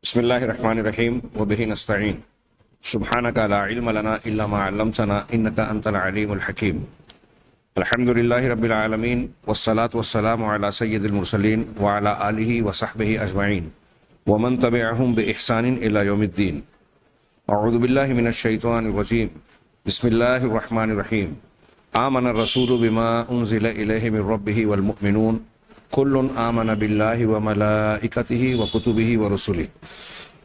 بسم الله الرحمن الرحيم وبه نستعين سبحانك لا علم لنا إلا ما علمتنا إنك أنت العليم الحكيم. الحمد لله رب العالمين والصلاة والسلام على سيد المرسلين وعلى آله وصحبه أجمعين ومن تبعهم بإحسان إلى يوم الدين. أعوذ بالله من الشيطان الرجيم. بسم الله الرحمن الرحيم. آمن الرسول بما أنزل إليه من ربه والمؤمنون كل آمن بالله وملائكته وكتبه ورسله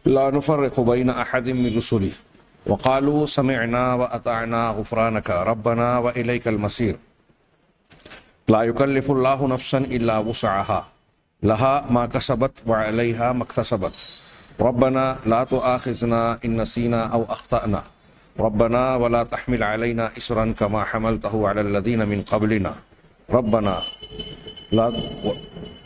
لا نفرق بين أحد من رسله وقالوا سمعنا وأطعنا غفرانك ربنا وإليك المصير. لا يكلف الله نفسا إلا وسعها لها ما كسبت وعليها ما اكتسبت. ربنا لا تؤاخذنا إن نسينا أو أخطأنا ربنا ولا تحمل علينا إصرا كما حملته على الذين من قبلنا ربنا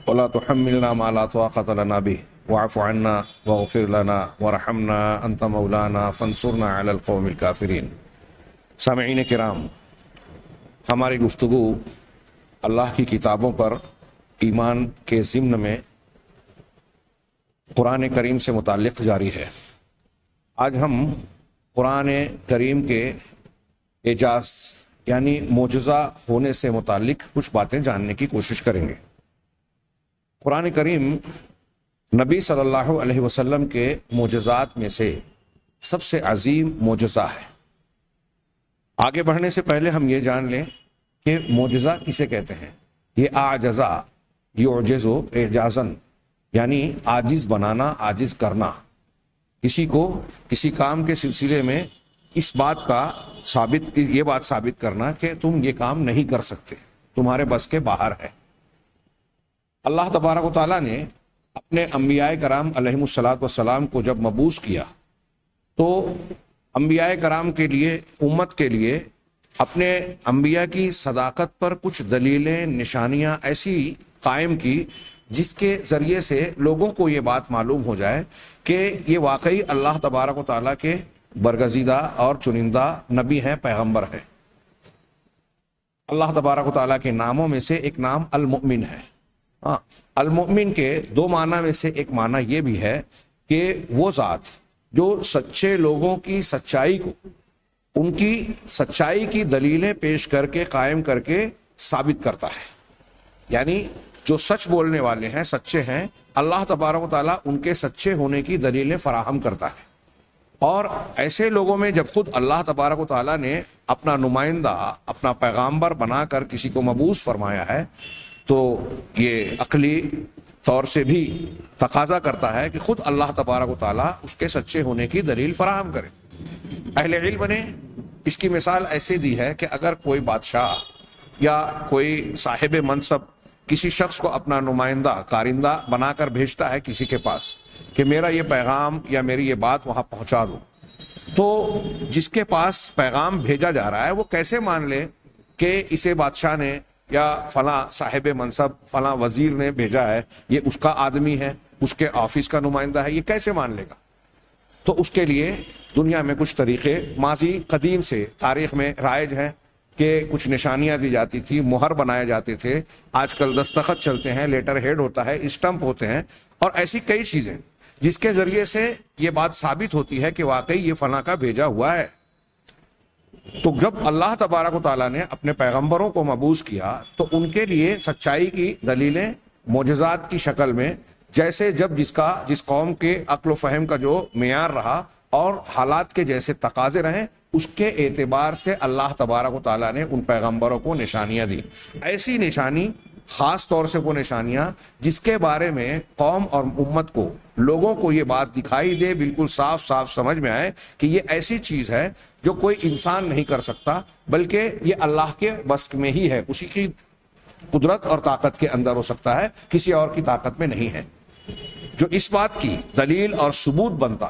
ولا تحملنا ما لا طاقة لنا به واعف عنا واغفر لنا وارحمنا أنت مولانا فانصرنا على القوم الكافرين. سامعین کرام، ہماری گفتگو اللہ کی کتابوں پر ایمان کے ضمن میں قرآن کریم سے متعلق جاری ہے۔ آج ہم قرآن کریم کے اعجاز یعنی معجزہ ہونے سے متعلق کچھ باتیں جاننے کی کوشش کریں گے۔ قرآن کریم نبی صلی اللہ علیہ وسلم کے معجزات میں سے سب سے عظیم معجزہ ہے۔ آگے بڑھنے سے پہلے ہم یہ جان لیں کہ معجزہ کسے کہتے ہیں۔ یہ اعجزا یعجزو اعجازن یعنی عاجز بنانا، عاجز کرنا، کسی کو کسی کام کے سلسلے میں اس بات کا یہ بات ثابت کرنا کہ تم یہ کام نہیں کر سکتے، تمہارے بس کے باہر ہے۔ اللہ تبارک و تعالیٰ نے اپنے انبیاء کرام علیہم الصلاۃ والسلام کو جب مبعوث کیا تو انبیاء کرام کے لیے، امت کے لیے اپنے انبیاء کی صداقت پر کچھ دلیلیں، نشانیاں ایسی قائم کی جس کے ذریعے سے لوگوں کو یہ بات معلوم ہو جائے کہ یہ واقعی اللہ تبارک و تعالیٰ کے برگزیدہ اور چنندہ نبی ہیں، پیغمبر ہیں۔ اللہ تبارک و تعالیٰ کے ناموں میں سے ایک نام المؤمن ہے۔ المؤمن کے دو معنی میں سے ایک معنی یہ بھی ہے کہ وہ ذات جو سچے لوگوں کی سچائی کو، ان کی سچائی کی دلیلیں پیش کر کے، قائم کر کے ثابت کرتا ہے۔ یعنی جو سچ بولنے والے ہیں، سچے ہیں، اللہ تبارک و تعالیٰ ان کے سچے ہونے کی دلیلیں فراہم کرتا ہے۔ اور ایسے لوگوں میں جب خود اللہ تبارک و تعالیٰ نے اپنا نمائندہ، اپنا پیغامبر بنا کر کسی کو مبعوث فرمایا ہے تو یہ عقلی طور سے بھی تقاضا کرتا ہے کہ خود اللہ تبارک و تعالیٰ اس کے سچے ہونے کی دلیل فراہم کرے۔ اہل علم نے اس کی مثال ایسے دی ہے کہ اگر کوئی بادشاہ یا کوئی صاحب منصب کسی شخص کو اپنا نمائندہ، کارندہ بنا کر بھیجتا ہے کسی کے پاس کہ میرا یہ پیغام یا میری یہ بات وہاں پہنچا دو، تو جس کے پاس پیغام بھیجا جا رہا ہے وہ کیسے مان لے کہ اسے بادشاہ نے یا فلاں صاحب منصب، فلاں وزیر نے بھیجا ہے، یہ اس کا آدمی ہے، اس کے آفس کا نمائندہ ہے، یہ کیسے مان لے گا؟ تو اس کے لیے دنیا میں کچھ طریقے ماضی قدیم سے تاریخ میں رائج ہیں کہ کچھ نشانیاں دی جاتی تھی، مہر بنائے جاتے تھے، آج کل دستخط چلتے ہیں، لیٹر ہیڈ ہوتا ہے، اسٹمپ ہوتے ہیں، اور ایسی کئی چیزیں جس کے ذریعے سے یہ بات ثابت ہوتی ہے کہ واقعی یہ فلاں کا بھیجا ہوا ہے۔ تو جب اللہ تبارک و تعالیٰ نے اپنے پیغمبروں کو مبعوث کیا تو ان کے لیے سچائی کی دلیلیں معجزات کی شکل میں، جیسے جب جس قوم کے عقل و فہم کا جو معیار رہا اور حالات کے جیسے تقاضے رہیں، اس کے اعتبار سے اللہ تبارک و تعالیٰ نے ان پیغمبروں کو نشانیاں دی۔ ایسی نشانی، خاص طور سے وہ نشانیاں جس کے بارے میں قوم اور امت کو، لوگوں کو یہ بات دکھائی دے، بالکل صاف صاف سمجھ میں آئے کہ یہ ایسی چیز ہے جو کوئی انسان نہیں کر سکتا، بلکہ یہ اللہ کے بس میں ہی ہے، اسی کی قدرت اور طاقت کے اندر ہو سکتا ہے، کسی اور کی طاقت میں نہیں ہے۔ جو اس بات کی دلیل اور ثبوت بنتا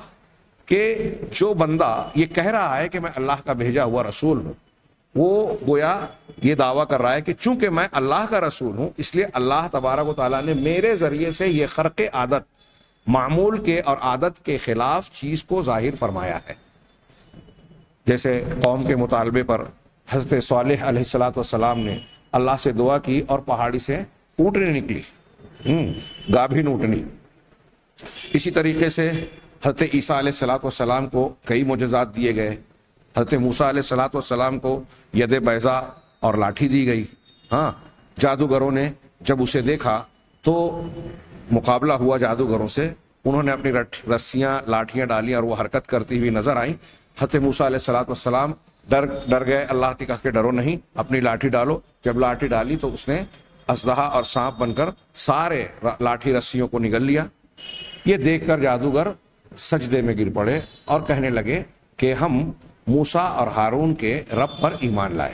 کہ جو بندہ یہ کہہ رہا ہے کہ میں اللہ کا بھیجا ہوا رسول ہوں، وہ گویا یہ دعویٰ کر رہا ہے کہ چونکہ میں اللہ کا رسول ہوں، اس لیے اللہ تبارک و تعالیٰ نے میرے ذریعے سے یہ خرق عادت، معمول کے اور عادت کے خلاف چیز کو ظاہر فرمایا ہے۔ جیسے قوم کے مطالبے پر حضرت صالح علیہ السلام نے اللہ سے دعا کی اور پہاڑی سے اونٹنی نکلی، گابھن اونٹنی، اسی طریقے سے حضرت عیسیٰ علیہ الصلوۃ والسلام کو کئی معجزات دیے گئے. حضرت موسیٰ علیہ الصلوۃ والسلام کو ید بیضا اور لاٹھی دی گئی. ہاں، جادوگروں نے جب اسے دیکھا تو مقابلہ ہوا جادوگروں سے. انہوں نے اپنی رسیاں لاٹھیاں ڈالی اور وہ حرکت کرتی ہوئی نظر آئیں. حضرت موسیٰ علیہ الصلوۃ والسلام ڈر گئے. اللہ کی کہا کہ ڈرو نہیں، اپنی لاٹھی ڈالو. جب لاٹھی ڈالی تو اس نے اژدہا اور سانپ بن کر سارے لاٹھی رسیوں کو نگل لیا. یہ دیکھ کر جادوگر سجدے میں گر پڑے اور کہنے لگے کہ ہم موسیٰ اور ہارون کے رب پر ایمان لائے،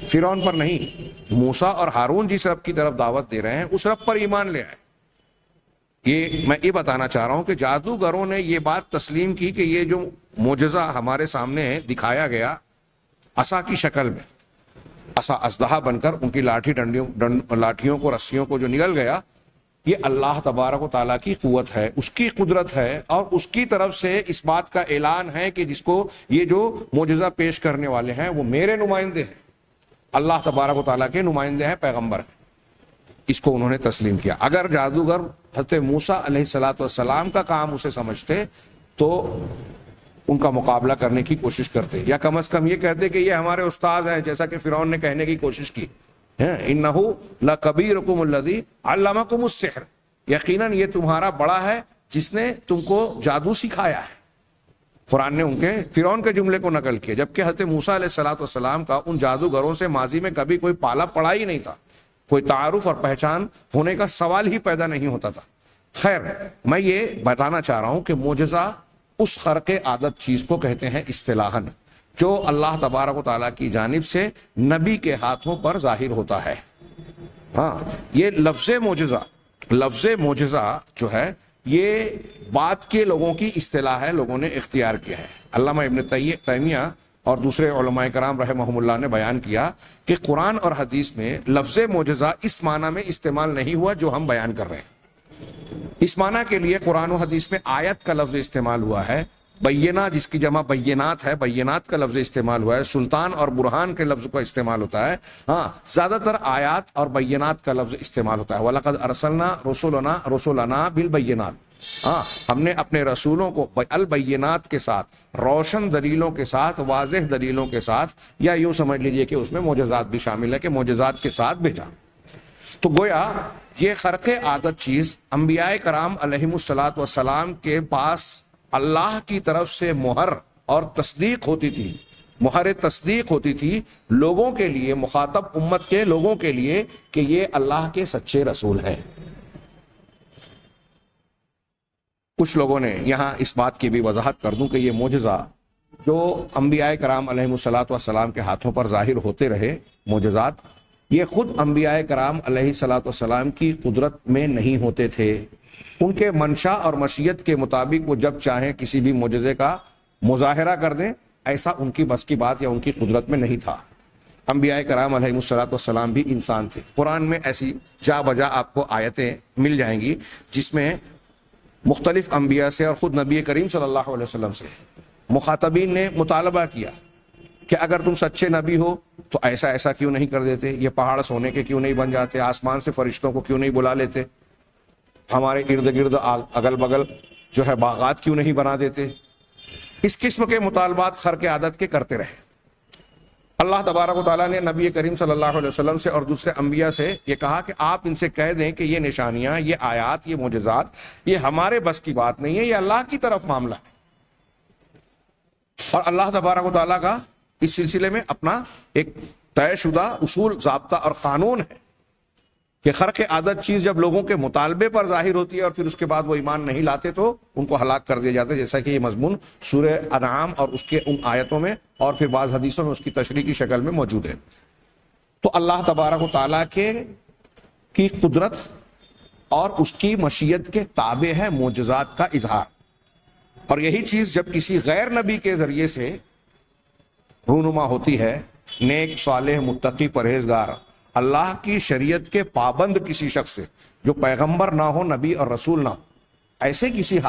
فرعون پر نہیں. موسیٰ اور ہارون جس رب کی طرف دعوت دے رہے ہیں اس رب پر ایمان لے آئے. میں یہ بتانا چاہ رہا ہوں کہ جادوگروں نے یہ بات تسلیم کی کہ یہ جو معجزہ ہمارے سامنے دکھایا گیا عصا کی شکل میں، عصا اژدہا بن کر ان کی لاٹھیوں کو رسیوں کو جو نگل گیا، یہ اللہ تبارک و تعالیٰ کی قوت ہے، اس کی قدرت ہے، اور اس کی طرف سے اس بات کا اعلان ہے کہ جس کو یہ جو معجزہ پیش کرنے والے ہیں وہ میرے نمائندے ہیں، اللہ تبارک و تعالیٰ کے نمائندے ہیں، پیغمبر ہیں. اس کو انہوں نے تسلیم کیا. اگر جادوگر حضرت موسیٰ علیہ الصلوۃ والسلام کا کام اسے سمجھتے تو ان کا مقابلہ کرنے کی کوشش کرتے، یا کم از کم یہ کہتے کہ یہ ہمارے استاد ہیں، جیسا کہ فرعون نے کہنے کی کوشش کی. انہ لکبیرکم الذی علمکم السحر، یقیناً یہ تمہارا بڑا ہے جس نے تم کو جادو سکھایا ہے. قرآن نے فرعون کے جملے کو نقل کیا، جبکہ حضرت موسیٰ علیہ الصلوۃ والسلام کا ان جادوگروں سے ماضی میں کبھی کوئی پالا پڑا ہی نہیں تھا، کوئی تعارف اور پہچان ہونے کا سوال ہی پیدا نہیں ہوتا تھا. خیر، میں یہ بتانا چاہ رہا ہوں کہ معجزہ اس خرق عادت چیز کو کہتے ہیں اصطلاحاً جو اللہ تبارک و تعالیٰ کی جانب سے نبی کے ہاتھوں پر ظاہر ہوتا ہے. ہاں، یہ لفظ معجزہ جو ہے یہ بعد کے لوگوں کی اصطلاح ہے، لوگوں نے اختیار کیا ہے. علامہ ابن تیمیہ اور دوسرے علماء کرام رحمہم اللہ نے بیان کیا کہ قرآن اور حدیث میں لفظ معجزہ اس معنی میں استعمال نہیں ہوا جو ہم بیان کر رہے ہیں. اس معنی کے لیے قرآن و حدیث میں آیت کا لفظ استعمال ہوا ہے، بینہ جس کی جمع بینات ہے، بینات کا لفظ استعمال ہوا ہے، سلطان اور برہان کے لفظ کا استعمال ہوتا ہے. ہاں، زیادہ تر آیات اور بینات کا لفظ استعمال ہوتا ہے. وَلَقَدْ أَرْسَلْنَا رُسُلَنَا بِالْبَيِّنَاتِ، ہاں، ہم نے اپنے رسولوں کو البینات کے ساتھ، روشن دلیلوں کے ساتھ، واضح دلیلوں کے ساتھ، یا یوں سمجھ لیجئے کہ اس میں معجزات بھی شامل ہے کہ معجزات کے ساتھ بھیجا. تو گویا یہ خرق عادت چیز انبیاء کرام علیہم الصلوۃ والسلام کے پاس اللہ کی طرف سے مہر اور تصدیق ہوتی تھی، مہر تصدیق ہوتی تھی لوگوں کے لیے، مخاطب امت کے لوگوں کے لیے، کہ یہ اللہ کے سچے رسول ہیں. کچھ لوگوں نے یہاں اس بات کی بھی وضاحت کر دوں کہ یہ معجزہ جو انبیاء کرام علیہم الصلوۃ والسلام کے ہاتھوں پر ظاہر ہوتے رہے معجزات، یہ خود انبیاء کرام علیہ الصلوۃ والسلام کی قدرت میں نہیں ہوتے تھے. ان کے منشا اور مشیت کے مطابق وہ جب چاہیں کسی بھی معجزے کا مظاہرہ کر دیں، ایسا ان کی بس کی بات یا ان کی قدرت میں نہیں تھا. انبیاء کرام علیہ الصلوۃ والسلام بھی انسان تھے. قرآن میں ایسی جا بجا آپ کو آیتیں مل جائیں گی جس میں مختلف انبیاء سے اور خود نبی کریم صلی اللہ علیہ وسلم سے مخاطبین نے مطالبہ کیا کہ اگر تم سچے نبی ہو تو ایسا ایسا کیوں نہیں کر دیتے، یہ پہاڑ سونے کے کیوں نہیں بن جاتے، آسمان سے فرشتوں کو کیوں نہیں بلا لیتے، ہمارے ارد گرد اگل بگل جو ہے باغات کیوں نہیں بنا دیتے. اس قسم کے مطالبات خرق عادت کے کرتے رہے. اللہ تبارک و تعالیٰ نے نبی کریم صلی اللہ علیہ وسلم سے اور دوسرے انبیاء سے یہ کہا کہ آپ ان سے کہہ دیں کہ یہ نشانیاں، یہ آیات، یہ معجزات، یہ ہمارے بس کی بات نہیں ہے، یہ اللہ کی طرف معاملہ ہے. اور اللہ تبارک و تعالیٰ کا اس سلسلے میں اپنا ایک طے شدہ اصول، ضابطہ اور قانون ہے کہ خرق عادت چیز جب لوگوں کے مطالبے پر ظاہر ہوتی ہے اور پھر اس کے بعد وہ ایمان نہیں لاتے تو ان کو ہلاک کر دیا جاتا ہے، جیسا کہ یہ مضمون سورہ انعام اور اس کے ان آیتوں میں اور پھر بعض حدیثوں میں اس کی تشریح کی شکل میں موجود ہے. تو اللہ تبارک و تعالیٰ کی قدرت اور اس کی مشیت کے تابع ہے معجزات کا اظہار. اور یہی چیز جب کسی غیر نبی کے ذریعے سے رونما ہوتی ہے، نیک، صالح، متقی، پرہیزگار، اللہ کی شریعت کے پابند کسی شخص سے جو پیغمبر نہ ہو، نبی اور رسول نہ ہو، ایسے کسی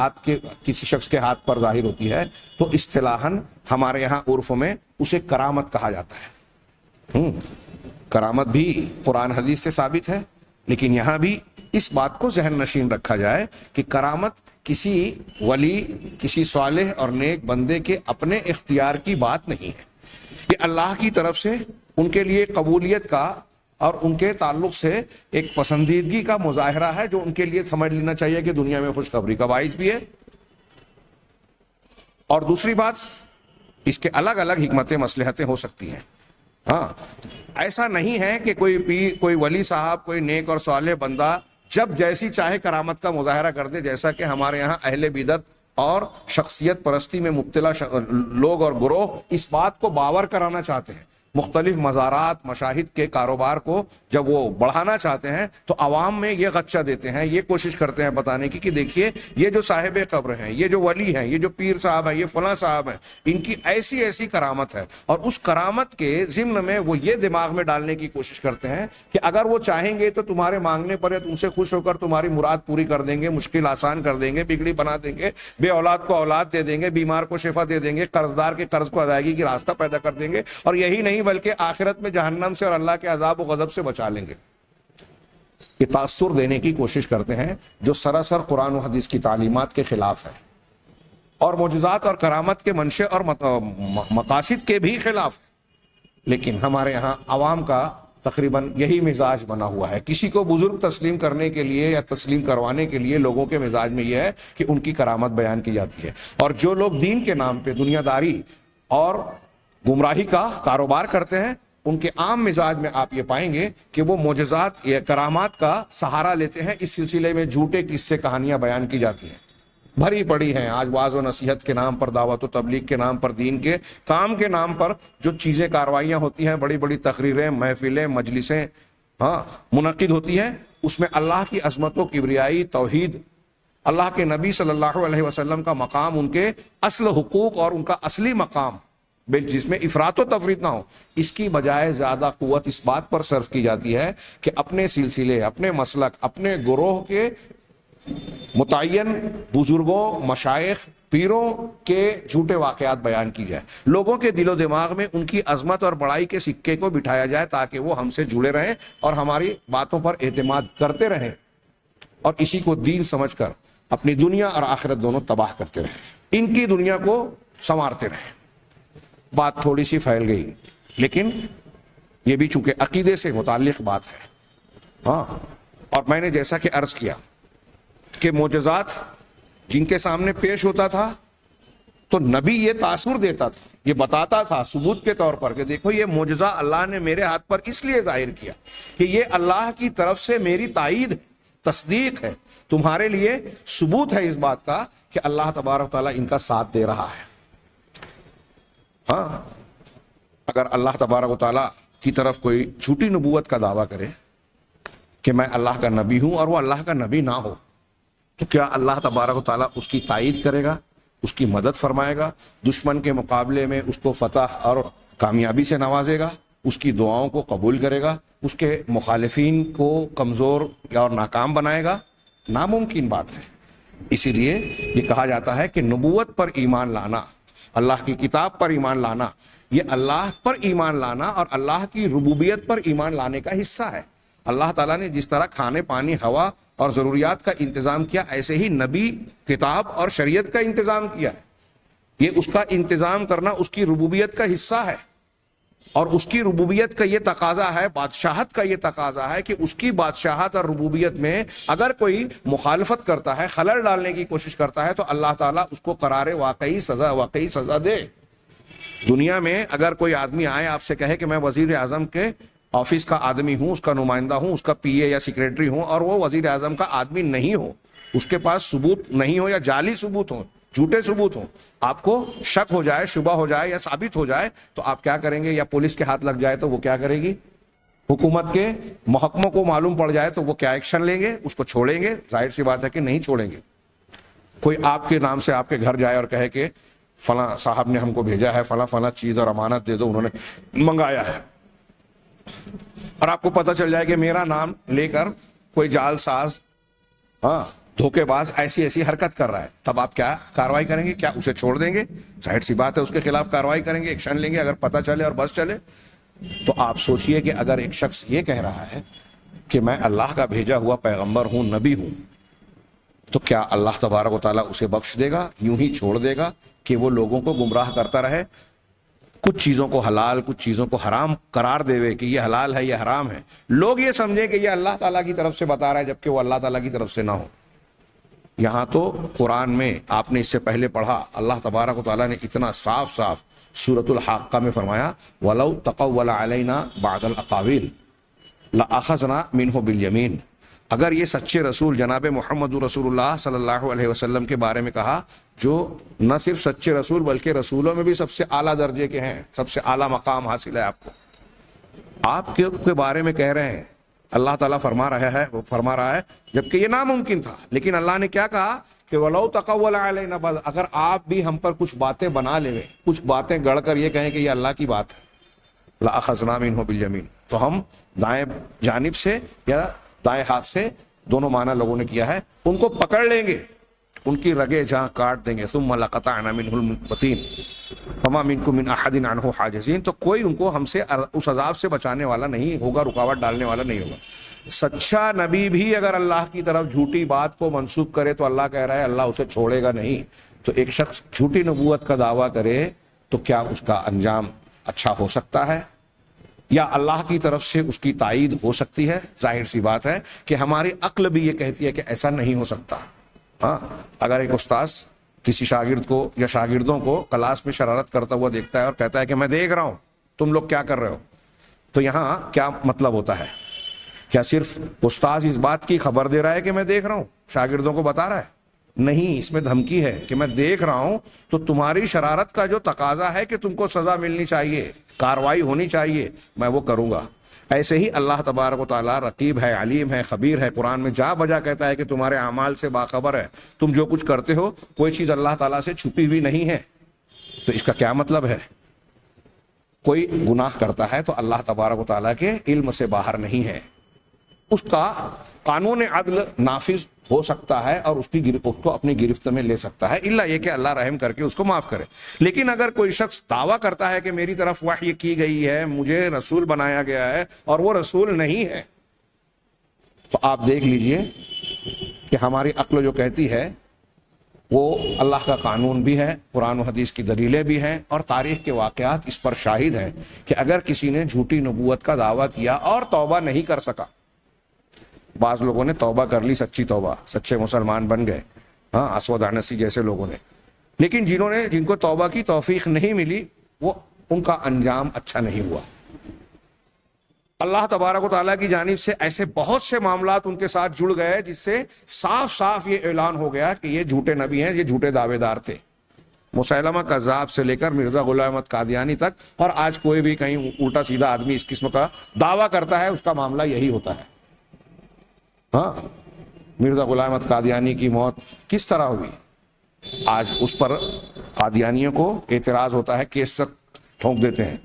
شخص کے ہاتھ پر ظاہر ہوتی ہے تو اصطلاحاً ہمارے یہاں عرف میں اسے کرامت کہا جاتا ہے. کرامت بھی قرآن حدیث سے ثابت ہے، لیکن یہاں بھی اس بات کو ذہن نشین رکھا جائے کہ کرامت کسی ولی، کسی صالح اور نیک بندے کے اپنے اختیار کی بات نہیں ہے، یہ اللہ کی طرف سے ان کے لیے قبولیت کا اور ان کے تعلق سے ایک پسندیدگی کا مظاہرہ ہے، جو ان کے لیے سمجھ لینا چاہیے کہ دنیا میں خوشخبری کا باعث بھی ہے۔ اور دوسری بات، اس کے الگ الگ حکمتیں مصلحتیں ہو سکتی ہیں۔ ہاں، ایسا نہیں ہے کہ کوئی ولی صاحب، کوئی نیک اور صالح بندہ جب جیسی چاہے کرامت کا مظاہرہ کر دے، جیسا کہ ہمارے یہاں اہل بدعت اور شخصیت پرستی میں مبتلا لوگ اور گروہ اس بات کو باور کرانا چاہتے ہیں۔ مختلف مزارات، مشاہد کے کاروبار کو جب وہ بڑھانا چاہتے ہیں تو عوام میں یہ غچہ دیتے ہیں، یہ کوشش کرتے ہیں بتانے کی کہ دیکھیے یہ جو صاحب قبر ہیں، یہ جو ولی ہیں، یہ جو پیر صاحب ہیں، یہ فلاں صاحب ہیں، ان کی ایسی ایسی کرامت ہے۔ اور اس کرامت کے ضمن میں وہ یہ دماغ میں ڈالنے کی کوشش کرتے ہیں کہ اگر وہ چاہیں گے تو تمہارے مانگنے پر یا تم سے خوش ہو کر تمہاری مراد پوری کر دیں گے، مشکل آسان کر دیں گے، بگڑی بنا دیں گے، بے اولاد کو اولاد دے دیں گے، بیمار کو شفا دے دیں گے، قرض دار کے قرض کو ادائیگی کی راستہ پیدا کر دیں گے، اور یہی نہیں بلکہ آخرت میں جہنم سے اور اللہ کے عذاب و غضب سے بچا لیں گے۔ یہ تاثر دینے کی کوشش کرتے ہیں جو سراسر قرآن و حدیث کی تعلیمات کے خلاف ہے، اور معجزات اور کرامت کے منشے اور مقاصد کے بھی خلاف ہے۔ لیکن ہمارے یہاں عوام کا تقریباً یہی مزاج بنا ہوا ہے۔ کسی کو بزرگ تسلیم کرنے کے لیے یا تسلیم کروانے کے لیے لوگوں کے مزاج میں یہ ہے کہ ان کی کرامت بیان کی جاتی ہے، اور جو لوگ دین کے نام پہ دنیا داری اور گمراہی کا کاروبار کرتے ہیں، ان کے عام مزاج میں آپ یہ پائیں گے کہ وہ معجزات یا کرامات کا سہارا لیتے ہیں۔ اس سلسلے میں جھوٹے قصے کہانیاں بیان کی جاتی ہیں، بھری پڑی ہیں۔ آج واعظ و نصیحت کے نام پر، دعوت و تبلیغ کے نام پر، دین کے کام کے نام پر جو چیزیں کاروائیاں ہوتی ہیں، بڑی بڑی تقریریں، محفلیں، مجلسیں منعقد ہوتی ہیں، اس میں اللہ کی عظمت و کبریائی، توحید، اللہ کے نبی صلی اللہ علیہ وسلم کا مقام، ان کے اصل حقوق اور ان کا اصلی مقام، جس میں افراط و تفریط نہ ہو، اس کی بجائے زیادہ قوت اس بات پر صرف کی جاتی ہے کہ اپنے سلسلے، اپنے مسلک، اپنے گروہ کے متعین بزرگوں، مشائخ، پیروں کے جھوٹے واقعات بیان کی جائے، لوگوں کے دل و دماغ میں ان کی عظمت اور بڑائی کے سکے کو بٹھایا جائے تاکہ وہ ہم سے جڑے رہیں اور ہماری باتوں پر اعتماد کرتے رہیں، اور اسی کو دین سمجھ کر اپنی دنیا اور آخرت دونوں تباہ کرتے رہیں، ان کی دنیا کو سنوارتے رہیں۔ بات تھوڑی سی پھیل گئی، لیکن یہ بھی چونکہ عقیدے سے متعلق بات ہے۔ ہاں، اور میں نے جیسا کہ عرض کیا کہ معجزات جن کے سامنے پیش ہوتا تھا تو نبی یہ تاثر دیتا تھا، یہ بتاتا تھا ثبوت کے طور پر کہ دیکھو یہ معجزہ اللہ نے میرے ہاتھ پر اس لیے ظاہر کیا کہ یہ اللہ کی طرف سے میری تائید ہے، تصدیق ہے، تمہارے لیے ثبوت ہے اس بات کا کہ اللہ تبارک و تعالیٰ ان کا ساتھ دے رہا ہے۔ ہاں، اگر اللہ تبارک و تعالیٰ کی طرف کوئی جھوٹی نبوت کا دعویٰ کرے کہ میں اللہ کا نبی ہوں اور وہ اللہ کا نبی نہ ہو، تو کیا اللہ تبارک و تعالیٰ اس کی تائید کرے گا، اس کی مدد فرمائے گا، دشمن کے مقابلے میں اس کو فتح اور کامیابی سے نوازے گا، اس کی دعاؤں کو قبول کرے گا، اس کے مخالفین کو کمزور اور ناکام بنائے گا؟ ناممکن بات ہے۔ اسی لیے یہ کہا جاتا ہے کہ نبوت پر ایمان لانا، اللہ کی کتاب پر ایمان لانا، یہ اللہ پر ایمان لانا اور اللہ کی ربوبیت پر ایمان لانے کا حصہ ہے۔ اللہ تعالیٰ نے جس طرح کھانے، پانی، ہوا اور ضروریات کا انتظام کیا، ایسے ہی نبی، کتاب اور شریعت کا انتظام کیا ہے۔ یہ اس کا انتظام کرنا اس کی ربوبیت کا حصہ ہے، اور اس کی ربوبیت کا یہ تقاضا ہے، بادشاہت کا یہ تقاضا ہے کہ اس کی بادشاہت اور ربوبیت میں اگر کوئی مخالفت کرتا ہے، خلل ڈالنے کی کوشش کرتا ہے، تو اللہ تعالیٰ اس کو قرار واقعی سزا دے۔ دنیا میں اگر کوئی آدمی آئے آپ سے کہے کہ میں وزیر اعظم کے آفس کا آدمی ہوں، اس کا نمائندہ ہوں، اس کا پی اے یا سیکریٹری ہوں، اور وہ وزیر اعظم کا آدمی نہیں ہو، اس کے پاس ثبوت نہیں ہو یا جعلی ثبوت ہو، جھوٹے ثبوت ہوں، آپ کو شک ہو جائے، شبہ ہو جائے یا ثابت ہو جائے، تو آپ کیا کریں گے؟ یا پولیس کے ہاتھ لگ جائے تو وہ کیا کرے گی؟ حکومت کے محکموں کو معلوم پڑ جائے تو وہ کیا ایکشن لیں گے؟ اس کو چھوڑیں گے؟ ظاہر سی بات ہے کہ نہیں چھوڑیں گے۔ کوئی آپ کے نام سے آپ کے گھر جائے اور کہے کہ فلاں صاحب نے ہم کو بھیجا ہے، فلاں فلاں چیز اور امانت دے دو، انہوں نے منگایا ہے، اور آپ کو پتہ چل جائے کہ میرا نام لے کر کوئی جال ساز، دھوکے باز ایسی ایسی حرکت کر رہا ہے، تب آپ کیا کاروائی کریں گے؟ کیا اسے چھوڑ دیں گے؟ ظاہر سی بات ہے اس کے خلاف کاروائی کریں گے، ایکشن لیں گے اگر پتہ چلے اور بس چلے۔ تو آپ سوچئے کہ اگر ایک شخص یہ کہہ رہا ہے کہ میں اللہ کا بھیجا ہوا پیغمبر ہوں، نبی ہوں، تو کیا اللہ تبارک و تعالیٰ اسے بخش دے گا، یوں ہی چھوڑ دے گا کہ وہ لوگوں کو گمراہ کرتا رہے، کچھ چیزوں کو حلال کچھ چیزوں کو حرام قرار دے کہ یہ حلال ہے یہ حرام ہے، لوگ یہ سمجھیں کہ یہ اللہ تعالیٰ کی طرف سے بتا رہا ہے جبکہ وہ اللہ تعالیٰ کی طرف سے نہ ہو؟ یہاں تو قرآن میں آپ نے اس سے پہلے پڑھا، اللہ تبارک و تعالیٰ نے اتنا صاف صاف سورۃ الحاقہ میں فرمایا وَلَوْ تَقَوَّلَ عَلَيْنَا بَعْضَ الْأَقَاوِيلِ لَأَخَذْنَا مِنْهُ بِالْيَمِينِ۔ اگر یہ سچے رسول جناب محمد رسول اللہ صلی اللہ علیہ وسلم کے بارے میں کہا، جو نہ صرف سچے رسول بلکہ رسولوں میں بھی سب سے اعلیٰ درجے کے ہیں، سب سے اعلیٰ مقام حاصل ہے آپ کو، آپ کے بارے میں کہہ رہے ہیں، اللہ تعالیٰ فرما رہا ہے جبکہ یہ ناممکن تھا، لیکن اللہ نے کیا کہا کہ وَلَوْ تَقَوَّلَ عَلَيْنَا بَعْضَ، اگر آپ بھی ہم پر کچھ باتیں بنا لیں، کچھ باتیں گڑھ کر یہ کہیں کہ یہ اللہ کی بات ہے، لَأَخَذْنَا مِنْهُ بِالْيَمِينِ، تو ہم دائیں جانب سے یا دائیں ہاتھ سے، دونوں معنی لوگوں نے کیا ہے، ان کو پکڑ لیں گے، ان کی رگیں جہاں کاٹ دیں گے، ثُمَّ لَقَطَعْنَا مِنْهُ الْوَتِينَ فَمَا مِنْكُم مِّنْ أَحَدٍ عَنْهُ حَاجِزِينَ، تو کوئی ان کو ہم سے اس عذاب سے بچانے والا نہیں ہوگا، رکاوٹ ڈالنے والا نہیں ہوگا۔ سچا نبی بھی اگر اللہ کی طرف جھوٹی بات کو منسوب کرے تو اللہ کہہ رہا ہے اللہ اسے چھوڑے گا نہیں۔ تو ایک شخص جھوٹی نبوت کا دعویٰ کرے تو کیا اس کا انجام اچھا ہو سکتا ہے، یا اللہ کی طرف سے اس کی تائید ہو سکتی ہے؟ ظاہر سی بات ہے کہ ہماری عقل بھی یہ کہتی ہے کہ ایسا نہیں ہو سکتا۔ ہاں، اگر ایک استاذ کسی شاگرد کو یا شاگردوں کو کلاس میں شرارت کرتا ہوا دیکھتا ہے اور کہتا ہے کہ میں دیکھ رہا ہوں تم لوگ کیا کر رہے ہو، تو یہاں کیا مطلب ہوتا ہے؟ کیا صرف استاذ اس بات کی خبر دے رہا ہے کہ میں دیکھ رہا ہوں، شاگردوں کو بتا رہا ہے؟ نہیں، اس میں دھمکی ہے کہ میں دیکھ رہا ہوں تو تمہاری شرارت کا جو تقاضا ہے کہ تم کو سزا ملنی چاہیے، کاروائی ہونی چاہیے، میں وہ کروں گا۔ ایسے ہی اللہ تبارک و تعالیٰ رقیب ہے، علیم ہے، خبیر ہے، قرآن میں جا بجا کہتا ہے کہ تمہارے اعمال سے باخبر ہے، تم جو کچھ کرتے ہو کوئی چیز اللہ تعالیٰ سے چھپی ہوئی نہیں ہے۔ تو اس کا کیا مطلب ہے؟ کوئی گناہ کرتا ہے تو اللہ تبارک و تعالیٰ کے علم سے باہر نہیں ہے، اس کا قانون عدل نافذ ہو سکتا ہے اور اس کو اپنی گرفت میں لے سکتا ہے، الا یہ کہ اللہ رحم کر کے اس کو معاف کرے۔ لیکن اگر کوئی شخص دعویٰ کرتا ہے کہ میری طرف وحی کی گئی ہے، مجھے رسول بنایا گیا ہے، اور وہ رسول نہیں ہے، تو آپ دیکھ لیجئے کہ ہماری عقل جو کہتی ہے وہ اللہ کا قانون بھی ہے، قرآن و حدیث کی دلیلیں بھی ہیں، اور تاریخ کے واقعات اس پر شاہد ہیں کہ اگر کسی نے جھوٹی نبوت کا دعویٰ کیا اور توبہ نہیں کر سکا، بعض لوگوں نے توبہ کر لی، سچی توبہ، سچے مسلمان بن گئے، ہاں، اسود عنسی جیسے لوگوں نے، لیکن جن کو توبہ کی توفیق نہیں ملی، وہ ان کا انجام اچھا نہیں ہوا۔ اللہ تبارک و تعالیٰ کی جانب سے ایسے بہت سے معاملات ان کے ساتھ جڑ گئے جس سے صاف صاف یہ اعلان ہو گیا کہ یہ جھوٹے نبی ہیں، یہ جھوٹے دعوے دار تھے۔ مسیلمہ کذاب سے لے کر مرزا غلام احمد قادیانی تک، اور آج کوئی بھی کہیں الٹا سیدھا آدمی اس قسم کا دعویٰ کرتا ہے، اس کا معاملہ یہی ہوتا ہے۔ ہاں، مرزا غلام احمد قادیانی کی موت کس طرح ہوئی؟ آج اس پر قادیانیوں کو اعتراض ہوتا ہے، کیس تک ٹھونک دیتے ہیں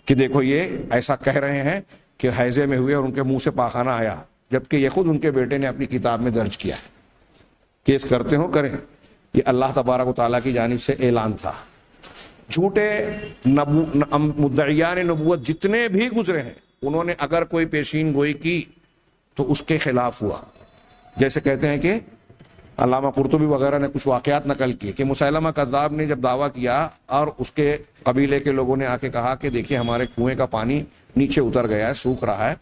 کہ دیکھو یہ ایسا کہہ رہے ہیں کہ حیضے میں ہوئے اور ان کے منہ سے پاخانہ آیا، جبکہ یہ خود ان کے بیٹے نے اپنی کتاب میں درج کیا ہے۔ کیس کرتے ہو کریں، یہ اللہ تبارک و تعالیٰ کی جانب سے اعلان تھا۔ جھوٹے مدعیان نبوت جتنے بھی گزرے ہیں، انہوں نے اگر کوئی پیشین گوئی کی تو اس کے خلاف ہوا۔ جیسے کہتے ہیں کہ علامہ قرطبی وغیرہ نے کچھ واقعات نقل کیے کہ مسیلمہ کذاب نے جب دعویٰ کیا اور اس کے قبیلے کے لوگوں نے آ کے کہا کہ دیکھیے ہمارے کنویں کا پانی نیچے اتر گیا ہے، سوکھ رہا ہے،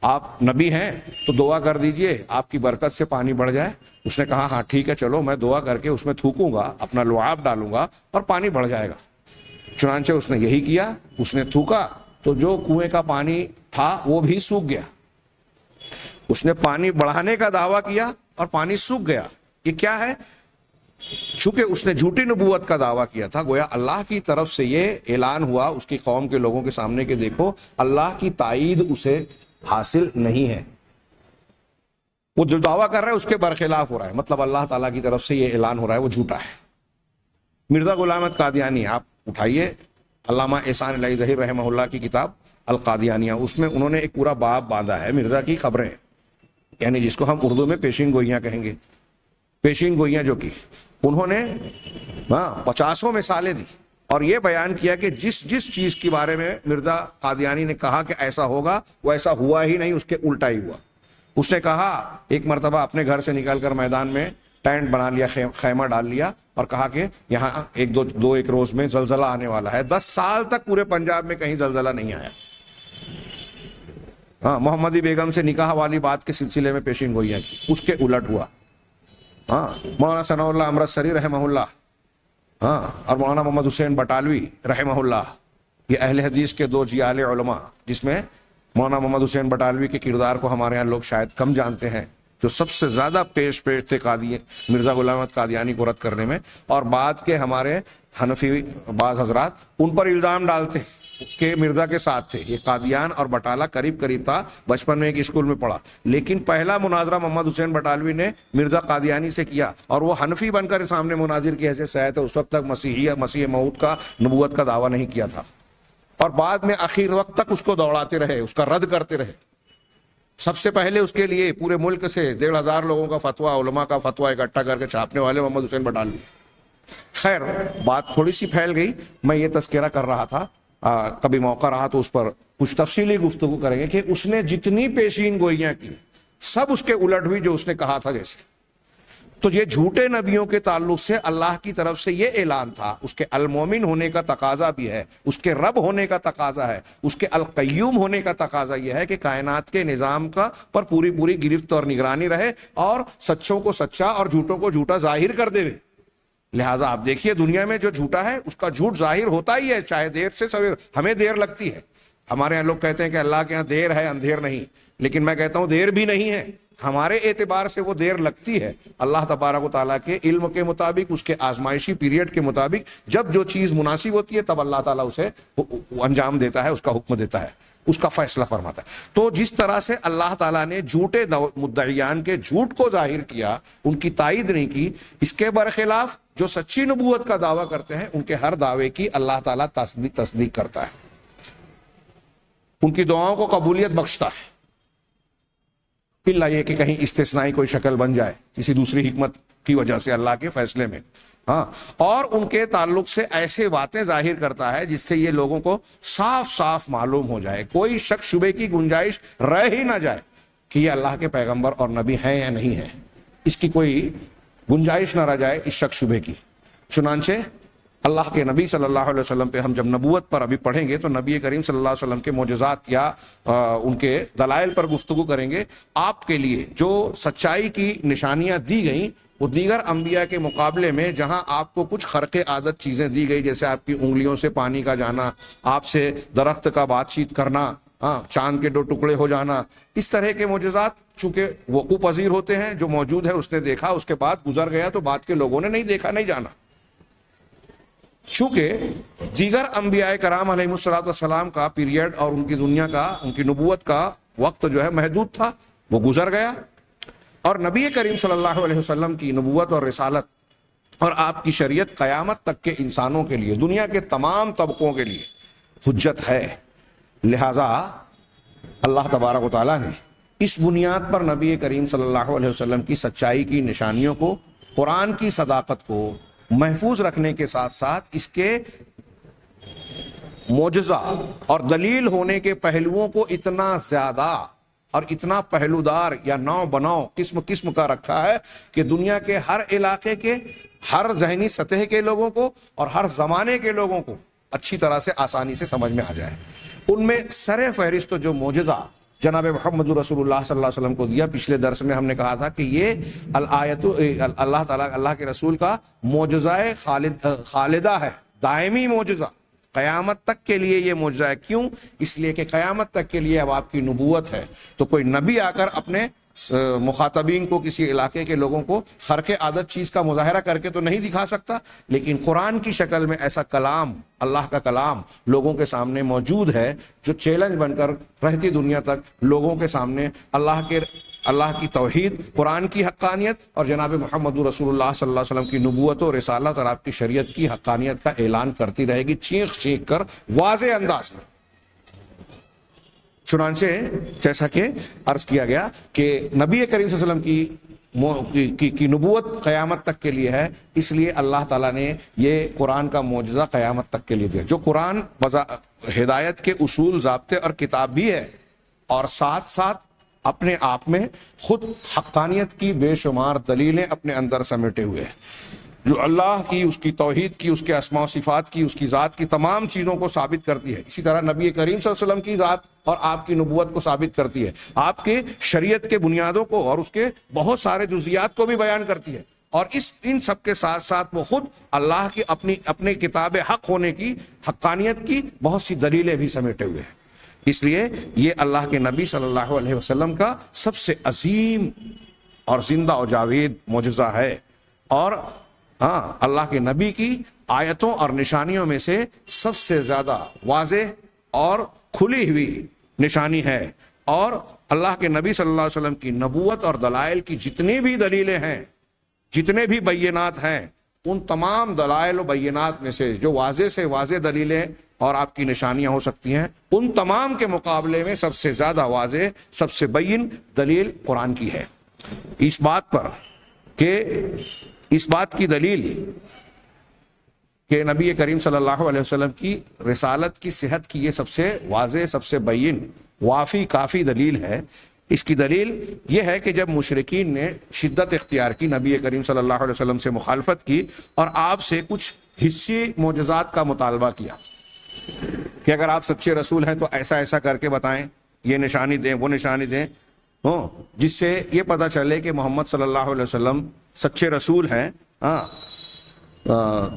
آپ نبی ہیں تو دعا کر دیجئے آپ کی برکت سے پانی بڑھ جائے۔ اس نے کہا ہاں ٹھیک ہے، چلو میں دعا کر کے اس میں تھوکوں گا، اپنا لعاب ڈالوں گا اور پانی بڑھ جائے گا۔ چنانچہ اس نے یہی کیا، اس نے تھوکا تو جو کنویں کا پانی تھا وہ بھی سوکھ گیا۔ اس نے پانی بڑھانے کا دعویٰ کیا اور پانی سوکھ گیا۔ یہ کیا ہے؟ چونکہ اس نے جھوٹی نبوت کا دعویٰ کیا تھا، گویا اللہ کی طرف سے یہ اعلان ہوا اس کی قوم کے لوگوں کے سامنے کہ دیکھو اللہ کی تائید اسے حاصل نہیں ہے، وہ جو دعویٰ کر رہا ہے اس کے برخلاف ہو رہا ہے، مطلب اللہ تعالیٰ کی طرف سے یہ اعلان ہو رہا ہے وہ جھوٹا ہے۔ مرزا غلام احمد قادیانی آپ اٹھائیے، علامہ احسان الہی ظہیر رحمہ اللہ کی کتاب القادیانیہ، اس میں انہوں نے ایک پورا باب باندھا ہے مرزا کی خبریں، یعنی جس کو ہم اردو میں پیشین گوئیاں کہیں گے، پیشین گوئیاں جو کی انہوں نے 50 مثالیں دی اور یہ بیان کیا کہ جس چیز کے بارے میں مرزا قادیانی نے کہا کہ ایسا ہوگا وہ ایسا ہوا ہی نہیں، اس کے الٹا ہی ہوا۔ اس نے کہا ایک مرتبہ اپنے گھر سے نکل کر میدان میں ٹینٹ بنا لیا، خیمہ ڈال لیا اور کہا کہ یہاں ایک روز میں زلزلہ آنے والا ہے۔ 10 سال تک پورے پنجاب میں کہیں زلزلہ نہیں آیا۔ ہاں، محمدی بیگم سے نکاح والی بات کے سلسلے میں پیشین گوئیاں کی، اس کے الٹ ہوا۔ ہاں، مولانا ثناء اللہ امرتسری رحمہ اللہ، ہاں، اور مولانا محمد حسین بٹالوی رحمہ اللہ، یہ اہل حدیث کے 2 جیال علماء، جس میں مولانا محمد حسین بٹالوی کے کردار کو ہمارے یہاں لوگ شاید کم جانتے ہیں، جو سب سے زیادہ پیش تھے مرزا غلام احمد قادیانی کو رد کرنے میں، اور بعد کے ہمارے حنفی بعض حضرات ان پر الزام ڈالتے ہیں کہ مرزا کے ساتھ تھے۔ یہ قادیان اور بٹالہ قریب تھا، بچپن میں ایک اسکول میں پڑھا، لیکن پہلا مناظرہ محمد حسین بٹالوی نے مرزا قادیانی سے کیا، اور وہ حنفی بن کر سامنے مناظر کی حیثیت سے آئے تھے۔ اس وقت تک مسیح موعود کا نبوت کا دعویٰ نہیں کیا تھا، اور بعد میں آخر وقت تک اس کو دوڑاتے رہے، اس کا رد کرتے رہے۔ سب سے پہلے اس کے لیے پورے ملک سے 1,500 لوگوں کا فتویٰ، علماء کا فتویٰ اکٹھا کر کے چھاپنے والے محمد حسین بٹالوی۔ خیر، بات تھوڑی سی پھیل گئی، میں یہ تذکرہ کر رہا تھا، کبھی موقع رہا تو اس پر کچھ تفصیلی گفتگو کریں گے کہ اس نے جتنی پیشین گوئیاں کی سب اس کے الٹ ہوئی جو اس نے کہا تھا۔ جیسے تو یہ جھوٹے نبیوں کے تعلق سے اللہ کی طرف سے یہ اعلان تھا، اس کے المومن ہونے کا تقاضا بھی ہے، اس کے رب ہونے کا تقاضا ہے، اس کے القیوم ہونے کا تقاضا یہ ہے کہ کائنات کے نظام کا پر پوری گرفت اور نگرانی رہے، اور سچوں کو سچا اور جھوٹوں کو جھوٹا ظاہر کر دے۔ لہٰذا آپ دیکھیے دنیا میں جو جھوٹا ہے اس کا جھوٹ ظاہر ہوتا ہی ہے، چاہے دیر سے سویر، ہمیں دیر لگتی ہے۔ ہمارے یہاں لوگ کہتے ہیں کہ اللہ کے یہاں دیر ہے اندھیر نہیں، لیکن میں کہتا ہوں دیر بھی نہیں ہے، ہمارے اعتبار سے وہ دیر لگتی ہے۔ اللہ تبارک و تعالیٰ کے علم کے مطابق، اس کے آزمائشی پیریڈ کے مطابق جب جو چیز مناسب ہوتی ہے تب اللہ تعالیٰ اسے انجام دیتا ہے، اس کا حکم دیتا ہے، اس کا فیصلہ فرماتا ہے۔ تو جس طرح سے اللہ تعالیٰ نے جھوٹے مدعیان کے جھوٹ کو ظاہر کیا، ان کی تائید نہیں کی، اس کے برخلاف جو سچی نبوت کا دعویٰ کرتے ہیں ان کے ہر دعوے کی اللہ تعالیٰ تصدیق کرتا ہے، ان کی دعاؤں کو قبولیت بخشتا ہے، الا یہ کہ کہیں استثنائی کوئی شکل بن جائے کسی دوسری حکمت کی وجہ سے اللہ کے فیصلے میں۔ ہاں، اور ان کے تعلق سے ایسے باتیں ظاہر کرتا ہے جس سے یہ لوگوں کو صاف صاف معلوم ہو جائے، کوئی شک شبے کی گنجائش رہ ہی نہ جائے کہ یہ اللہ کے پیغمبر اور نبی ہیں یا نہیں ہیں، اس کی کوئی گنجائش نہ رہ جائے اس شک شبے کی۔ چنانچہ اللہ کے نبی صلی اللہ علیہ وسلم پہ ہم جب نبوت پر ابھی پڑھیں گے تو نبی کریم صلی اللہ علیہ وسلم کے معجزات یا ان کے دلائل پر گفتگو کریں گے۔ آپ کے لیے جو سچائی کی نشانیاں دی گئیں وہ دیگر انبیاء کے مقابلے میں، جہاں آپ کو کچھ خرق عادت چیزیں دی گئی، جیسے آپ کی انگلیوں سے پانی کا جانا، آپ سے درخت کا بات چیت کرنا، چاند کے 2 ٹکڑے ہو جانا، اس طرح کے معجزات چونکہ وقوع پذیر ہوتے ہیں، جو موجود ہے اس نے دیکھا، اس کے بعد گزر گیا تو بعد کے لوگوں نے نہیں دیکھا، نہیں جانا۔ چونکہ دیگر انبیاء کرام علیہ السلام کا پیریڈ اور ان کی دنیا کا، ان کی نبوت کا وقت جو ہے محدود تھا، وہ گزر گیا، اور نبی کریم صلی اللہ علیہ وسلم کی نبوت اور رسالت اور آپ کی شریعت قیامت تک کے انسانوں کے لیے، دنیا کے تمام طبقوں کے لیے حجت ہے۔ لہذا اللہ تبارک و تعالیٰ نے اس بنیاد پر نبی کریم صلی اللہ علیہ وسلم کی سچائی کی نشانیوں کو، قرآن کی صداقت کو محفوظ رکھنے کے ساتھ ساتھ اس کے معجزہ اور دلیل ہونے کے پہلوؤں کو اتنا زیادہ اور اتنا پہلودار یا نو بناؤ قسم کا رکھا ہے کہ دنیا کے ہر علاقے کے، ہر ذہنی سطح کے لوگوں کو اور ہر زمانے کے لوگوں کو اچھی طرح سے آسانی سے سمجھ میں آ جائے۔ ان میں سر فہرست جو معجزہ جناب محمد رسول اللہ صلی اللہ علیہ وسلم کو دیا، پچھلے درس میں ہم نے کہا تھا کہ یہ اللہ تعالیٰ اللہ کے رسول کا معجزہ خالدہ ہے، دائمی معجزہ، قیامت تک کے لیے یہ معجزہ ہے۔ کیوں؟ اس لیے کہ قیامت تک کے لیے اب آپ کی نبوت ہے، تو کوئی نبی آ کر اپنے مخاطبین کو، کسی علاقے کے لوگوں کو خرق عادت چیز کا مظاہرہ کر کے تو نہیں دکھا سکتا، لیکن قرآن کی شکل میں ایسا کلام، اللہ کا کلام لوگوں کے سامنے موجود ہے جو چیلنج بن کر رہتی دنیا تک لوگوں کے سامنے اللہ کی توحید، قرآن کی حقانیت اور جناب محمد رسول اللہ صلی اللہ علیہ وسلم کی نبوت و رسالت اور آپ کی شریعت کی حقانیت کا اعلان کرتی رہے گی، چیخ چیخ کر، واضح انداز میں۔ چنانچہ جیسا کہ عرض کیا گیا کہ نبی کریم صلی اللہ علیہ وسلم کی نبوت قیامت تک کے لیے ہے، اس لیے اللہ تعالیٰ نے یہ قرآن کا معجزہ قیامت تک کے لیے دیا، جو قرآن ہدایت کے اصول، ضابطے اور کتاب بھی ہے، اور ساتھ ساتھ اپنے آپ میں خود حقانیت کی بے شمار دلیلیں اپنے اندر سمیٹے ہوئے ہیں، جو اللہ کی، اس کی توحید کی، اس کے اسماء و صفات کی، اس کی ذات کی تمام چیزوں کو ثابت کرتی ہے۔ اسی طرح نبی کریم صلی اللہ علیہ وسلم کی ذات اور آپ کی نبوت کو ثابت کرتی ہے، آپ کے شریعت کے بنیادوں کو اور اس کے بہت سارے جزیات کو بھی بیان کرتی ہے، اور ان سب کے ساتھ ساتھ وہ خود اللہ کی اپنے کتاب حق ہونے کی، حقانیت کی بہت سی دلیلیں بھی سمیٹے ہوئے ہیں۔ اس لیے یہ اللہ کے نبی صلی اللہ علیہ وسلم کا سب سے عظیم اور زندہ و جاوید معجزہ ہے، اور اللہ کے نبی کی آیتوں اور نشانیوں میں سے سب سے زیادہ واضح اور کھلی ہوئی نشانی ہے، اور اللہ کے نبی صلی اللہ علیہ وسلم کی نبوت اور دلائل کی جتنی بھی دلیلیں ہیں، جتنے بھی بینات ہیں، ان تمام دلائل و بینات میں سے جو واضح سے واضح دلیلیں اور آپ کی نشانیاں ہو سکتی ہیں، ان تمام کے مقابلے میں سب سے زیادہ واضح، سب سے بین دلیل قرآن کی ہے۔ اس بات کی دلیل کہ نبی کریم صلی اللہ علیہ وسلم کی رسالت کی صحت کی یہ سب سے واضح، سب سے بین، وافی، کافی دلیل ہے۔ اس کی دلیل یہ ہے کہ جب مشرکین نے شدت اختیار کی، نبی کریم صلی اللہ علیہ وسلم سے مخالفت کی اور آپ سے کچھ حصی معجزات کا مطالبہ کیا کہ اگر آپ سچے رسول ہیں تو ایسا ایسا کر کے بتائیں، یہ نشانی دیں، وہ نشانی دیں، جس سے یہ پتہ چلے کہ محمد صلی اللہ علیہ وسلم سچے رسول ہیں،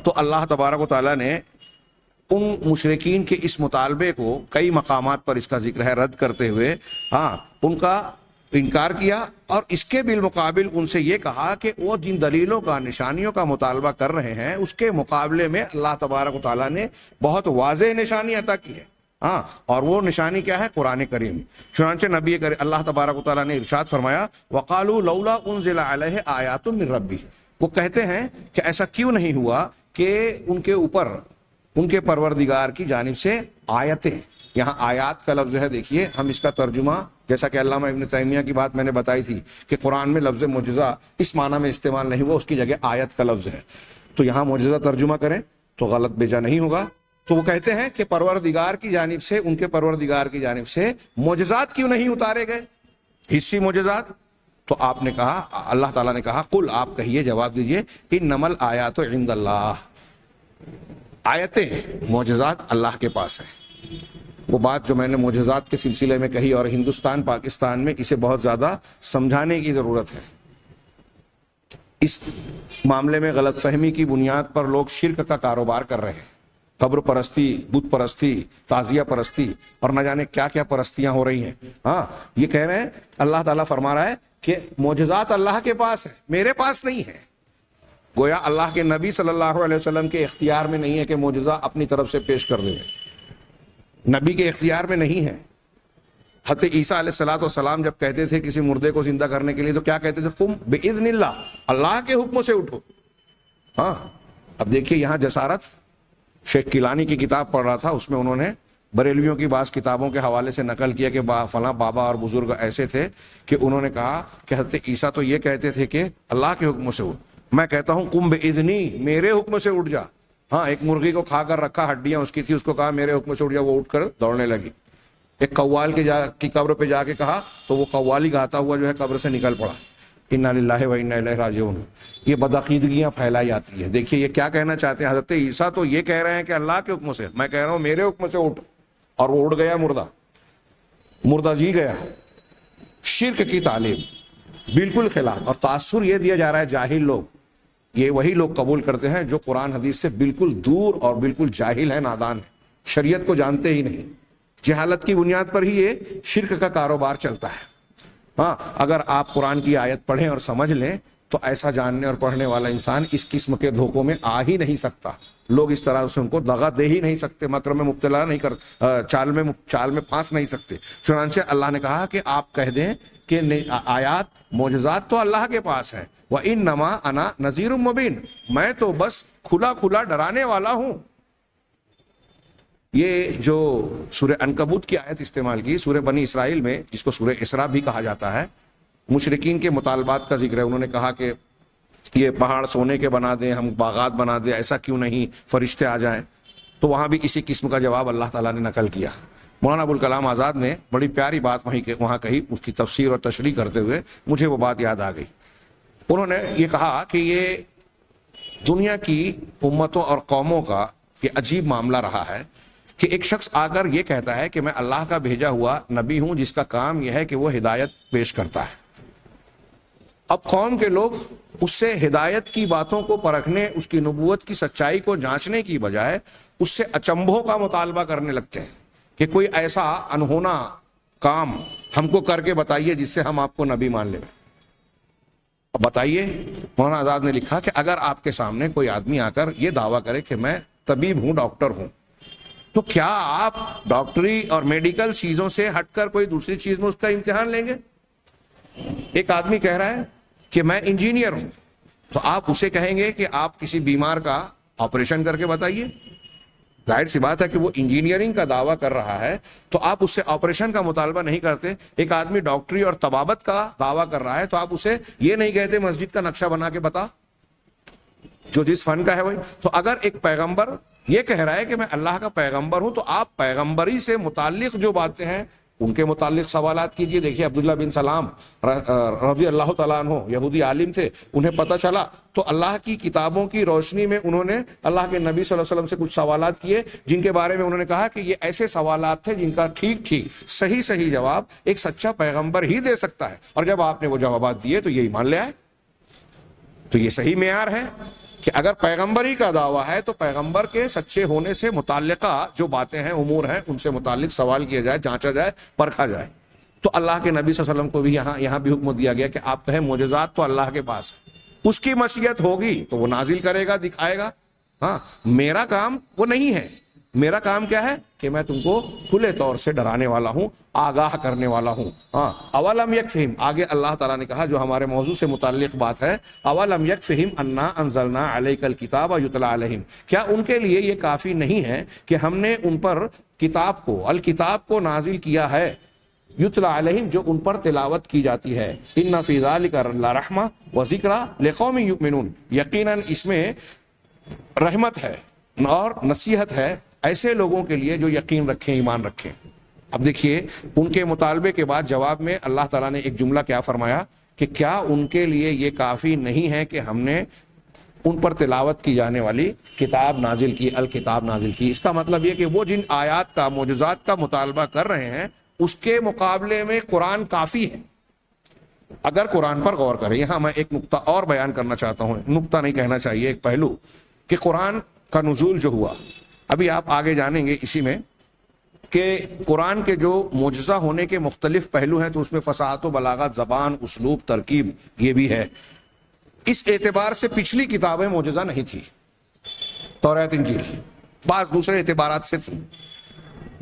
تو اللہ تبارک و تعالیٰ نے ان مشرکین کے اس مطالبے کو کئی مقامات پر اس کا ذکر ہے رد کرتے ہوئے ان کا انکار کیا، اور اس کے بالمقابل ان سے یہ کہا کہ وہ جن دلیلوں کا، نشانیوں کا مطالبہ کر رہے ہیں، اس کے مقابلے میں اللہ تبارک و تعالیٰ نے بہت واضح نشانی عطا کی ہے، اور وہ نشانی کیا ہے؟ قرآن کریم۔ چنانچہ نبی کریم اللہ تبارک و تعالیٰ نے ارشاد فرمایا، وَقَالُوا لَوْلَا أُنزِلَ عَلَيْهِ آيَاتٌ مِّن رَّبِّهِ، وہ کہتے ہیں کہ ایسا کیوں نہیں ہوا کہ ان کے اوپر ان کے پروردگار کی جانب سے آیتیں، یہاں آیات کا لفظ ہے، دیکھیے ہم اس کا ترجمہ، جیسا کہ علامہ ابن تیمیہ کی بات میں نے بتائی تھی کہ قرآن میں لفظ معجزہ اس معنی میں استعمال نہیں ہوا، اس کی جگہ آیت کا لفظ ہے، تو یہاں معجزہ ترجمہ کریں تو غلط بیجا نہیں ہوگا۔ تو وہ کہتے ہیں کہ پروردگار کی جانب سے، ان کے پروردگار کی جانب سے معجزات کیوں نہیں اتارے گئے، حصی معجزات؟ تو آپ نے کہا، اللہ تعالیٰ نے کہا، قل، آپ کہیے، جواب دیجئے، انما الآیات عند اللہ، آیتیں، معجزات اللہ کے پاس ہیں۔ وہ بات جو میں نے معجزات کے سلسلے میں کہی، اور ہندوستان، پاکستان میں اسے بہت زیادہ سمجھانے کی ضرورت ہے۔ اس معاملے میں غلط فہمی کی بنیاد پر لوگ شرک کا کاروبار کر رہے ہیں، قبر پرستی، بت پرستی، تعزیہ پرستی، اور نہ جانے کیا کیا پرستیاں ہو رہی ہیں۔ یہ کہہ رہے ہیں، اللہ تعالیٰ فرما رہا ہے کہ معجزات اللہ کے پاس ہے، میرے پاس نہیں ہے۔ گویا اللہ کے نبی صلی اللہ علیہ وسلم کے اختیار میں نہیں ہے کہ معجزہ اپنی طرف سے پیش کر دے، نبی کے اختیار میں نہیں ہے۔ حضرت عیسیٰ علیہ السلام جب کہتے تھے کسی مردے کو زندہ کرنے کے لیے تو کیا کہتے تھے؟ قم بإذن اللہ، اللہ کے حکم سے اٹھو۔ اب دیکھیے یہاں جسارت، شیخ کیلانی کی کتاب پڑھ رہا تھا، اس میں انہوں نے بریلویوں کی بعض کتابوں کے حوالے سے نقل کیا کہ فلاں بابا اور بزرگ ایسے تھے کہ انہوں نے کہا کہ حضرت عیسیٰ تو یہ کہتے تھے کہ اللہ کے حکم سے اٹھ، میں کہتا ہوں قم بإذنی، میرے حکم سے اٹھ جا۔ ایک مرغی کو کھا کر رکھا، ہڈیاں اس کی تھی، اس کو کہا میرے حکم سے اٹھ جا، وہ اٹھ کر دوڑنے لگی۔ ایک قوال کی قبر پہ جا کے کہا تو وہ قوالی گاتا ہوا جو ہے قبر سے نکل پڑا۔ انا للہ و انا الیہ راجعون۔ یہ بدعقیدگیاں پھیلائی جاتی ہے۔ دیکھیے یہ کیا کہنا چاہتے ہیں، حضرت عیسیٰ تو یہ کہہ رہے ہیں کہ اللہ کے حکم سے، میں کہہ رہا ہوں میرے حکم سے اٹھ، اور وہ اڑ گیا، مردہ جی گیا۔ شرک کی تعلیم بالکل خلاف، اور تاثر یہ دیا جا رہا ہے، جاہل لوگ، یہ وہی لوگ قبول کرتے ہیں جو قرآن حدیث سے بالکل دور اور بالکل جاہل ہیں، نادان ہیں، شریعت کو جانتے ہی نہیں۔ جہالت کی بنیاد پر ہی یہ شرک کا کاروبار چلتا ہے۔ اگر آپ قرآن کی آیت پڑھیں اور سمجھ لیں تو ایسا جاننے اور پڑھنے والا انسان اس قسم کے دھوکوں میں آ ہی نہیں سکتا۔ لوگ اس طرح سے ان کو دغا دے ہی نہیں سکتے، مکر میں مبتلا نہیں کر، چال میں پھانس نہیں سکتے۔ چنانچہ اللہ نے کہا کہ آپ کہہ دیں کہ آیات، معجزات تو اللہ کے پاس ہیں، وَإِنَّمَا أَنَا نَذِيرٌ مُبِينٌ، میں تو بس کھلا کھلا ڈرانے والا ہوں۔ یہ جو سورہ عنکبوت کی آیت استعمال کی، سورہ بنی اسرائیل میں، جس کو سورہ اسراء بھی کہا جاتا ہے، مشرکین کے مطالبات کا ذکر ہے۔ انہوں نے کہا کہ یہ پہاڑ سونے کے بنا دیں، ہم باغات بنا دیں، ایسا کیوں نہیں، فرشتے آ جائیں۔ تو وہاں بھی اسی قسم کا جواب اللہ تعالیٰ نے نقل کیا مولانا ابوالکلام آزاد نے بڑی پیاری بات وہاں کہی، اس کی تفسیر اور تشریح کرتے ہوئے مجھے وہ بات یاد آ گئی۔ انہوں نے یہ کہا کہ یہ دنیا کی امتوں اور قوموں کا یہ عجیب معاملہ رہا ہے کہ ایک شخص آ کر یہ کہتا ہے کہ میں اللہ کا بھیجا ہوا نبی ہوں جس کا کام یہ ہے کہ وہ ہدایت پیش کرتا ہے۔ اب قوم کے لوگ اس سے ہدایت کی باتوں کو پرکھنے، اس کی نبوت کی سچائی کو جانچنے کی بجائے اس سے اچنبھوں کا مطالبہ کرنے لگتے ہیں کہ کوئی ایسا انہونا کام ہم کو کر کے بتائیے جس سے ہم آپ کو نبی مان لیں۔ اب بتائیے، مولانا آزاد نے لکھا کہ اگر آپ کے سامنے کوئی آدمی آ کر یہ دعویٰ کرے کہ میں طبیب ہوں، ڈاکٹر ہوں، تو کیا آپ ڈاکٹری اور میڈیکل چیزوں سے ہٹ کر کوئی دوسری چیز میں اس کا امتحان لیں گے؟ ایک آدمی کہہ رہا ہے کہ میں انجینئر ہوں، تو آپ اسے کہیں گے کہ آپ کسی بیمار کا آپریشن کر کے بتائیے؟ ظاہر سی بات ہے کہ وہ انجینئرنگ کا دعویٰ کر رہا ہے تو آپ اس سے آپریشن کا مطالبہ نہیں کرتے۔ ایک آدمی ڈاکٹری اور طبابت کا دعویٰ کر رہا ہے تو آپ اسے یہ نہیں کہتے مسجد کا نقشہ بنا کے بتا، جو جس فن کا ہے وہی۔ تو اگر ایک پیغمبر یہ کہہ رہا ہے کہ میں اللہ کا پیغمبر ہوں تو آپ پیغمبری سے متعلق جو باتیں ہیں ان کے متعلق سوالات کیجئے۔ دیکھیے عبداللہ بن سلام رضی اللہ تعالیٰ عنہ یہودی عالم تھے، انہیں پتہ چلا تو اللہ کی کتابوں کی روشنی میں انہوں نے اللہ کے نبی صلی اللہ علیہ وسلم سے کچھ سوالات کیے جن کے بارے میں انہوں نے کہا کہ یہ ایسے سوالات تھے جن کا ٹھیک صحیح جواب ایک سچا پیغمبر ہی دے سکتا ہے، اور جب آپ نے وہ جوابات دیے تو یہ ایمان لے آئے۔ تو یہ صحیح معیار ہے کہ اگر پیغمبری کا دعویٰ ہے تو پیغمبر کے سچے ہونے سے متعلقہ جو باتیں ہیں، امور ہیں، ان سے متعلق سوال کیا جائے، جانچا جائے، پرکھا جائے۔ تو اللہ کے نبی صلی اللہ علیہ وسلم کو بھی یہاں بھی حکم دیا گیا کہ آپ کہیں معجزات تو اللہ کے پاس ہے، اس کی مشیت ہوگی تو وہ نازل کرے گا، دکھائے گا۔ ہاں، میرا کام وہ نہیں ہے۔ میرا کام کیا ہے کہ میں تم کو کھلے طور سے ڈرانے والا ہوں، آگاہ کرنے والا ہوں۔ ہاں، اولم یکفہم، آگے اللہ تعالیٰ نے کہا جو ہمارے موضوع سے متعلق بات ہے، اولم یکفہم انا انزلنا علیک الکتاب یتلی علیہم، کیا ان کے لیے یہ کافی نہیں ہے کہ ہم نے ان پر کتاب کو، الکتاب کو نازل کیا ہے، یتلی علیہم، جو ان پر تلاوت کی جاتی ہے۔ ان فی ذلک لرحمۃ وذکری لقوم یؤمنون، یقیناً اس میں رحمت ہے اور نصیحت ہے ایسے لوگوں کے لیے جو یقین رکھیں، ایمان رکھیں۔ اب دیکھیے ان کے مطالبے کے بعد جواب میں اللہ تعالیٰ نے ایک جملہ کیا فرمایا کہ کیا ان کے لیے یہ کافی نہیں ہے کہ ہم نے ان پر تلاوت کی جانے والی کتاب نازل کی، الکتاب نازل کی۔ اس کا مطلب یہ کہ وہ جن آیات کا، معجزات کا مطالبہ کر رہے ہیں اس کے مقابلے میں قرآن کافی ہے۔ اگر قرآن پر غور کریں، یہاں میں ایک نقطہ اور بیان کرنا چاہتا ہوں، نقطہ نہیں کہنا چاہیے، ایک پہلو، کہ قرآن کا نزول جو ہوا، ابھی آپ آگے جانیں گے اسی میں کہ قرآن کے جو معجزہ ہونے کے مختلف پہلو ہیں، تو اس میں فصاحت و بلاغت، زبان، اسلوب، ترکیب، یہ بھی ہے۔ اس اعتبار سے پچھلی کتابیں معجزہ نہیں تھی، توریت انجیل بعض دوسرے اعتبارات سے تھی،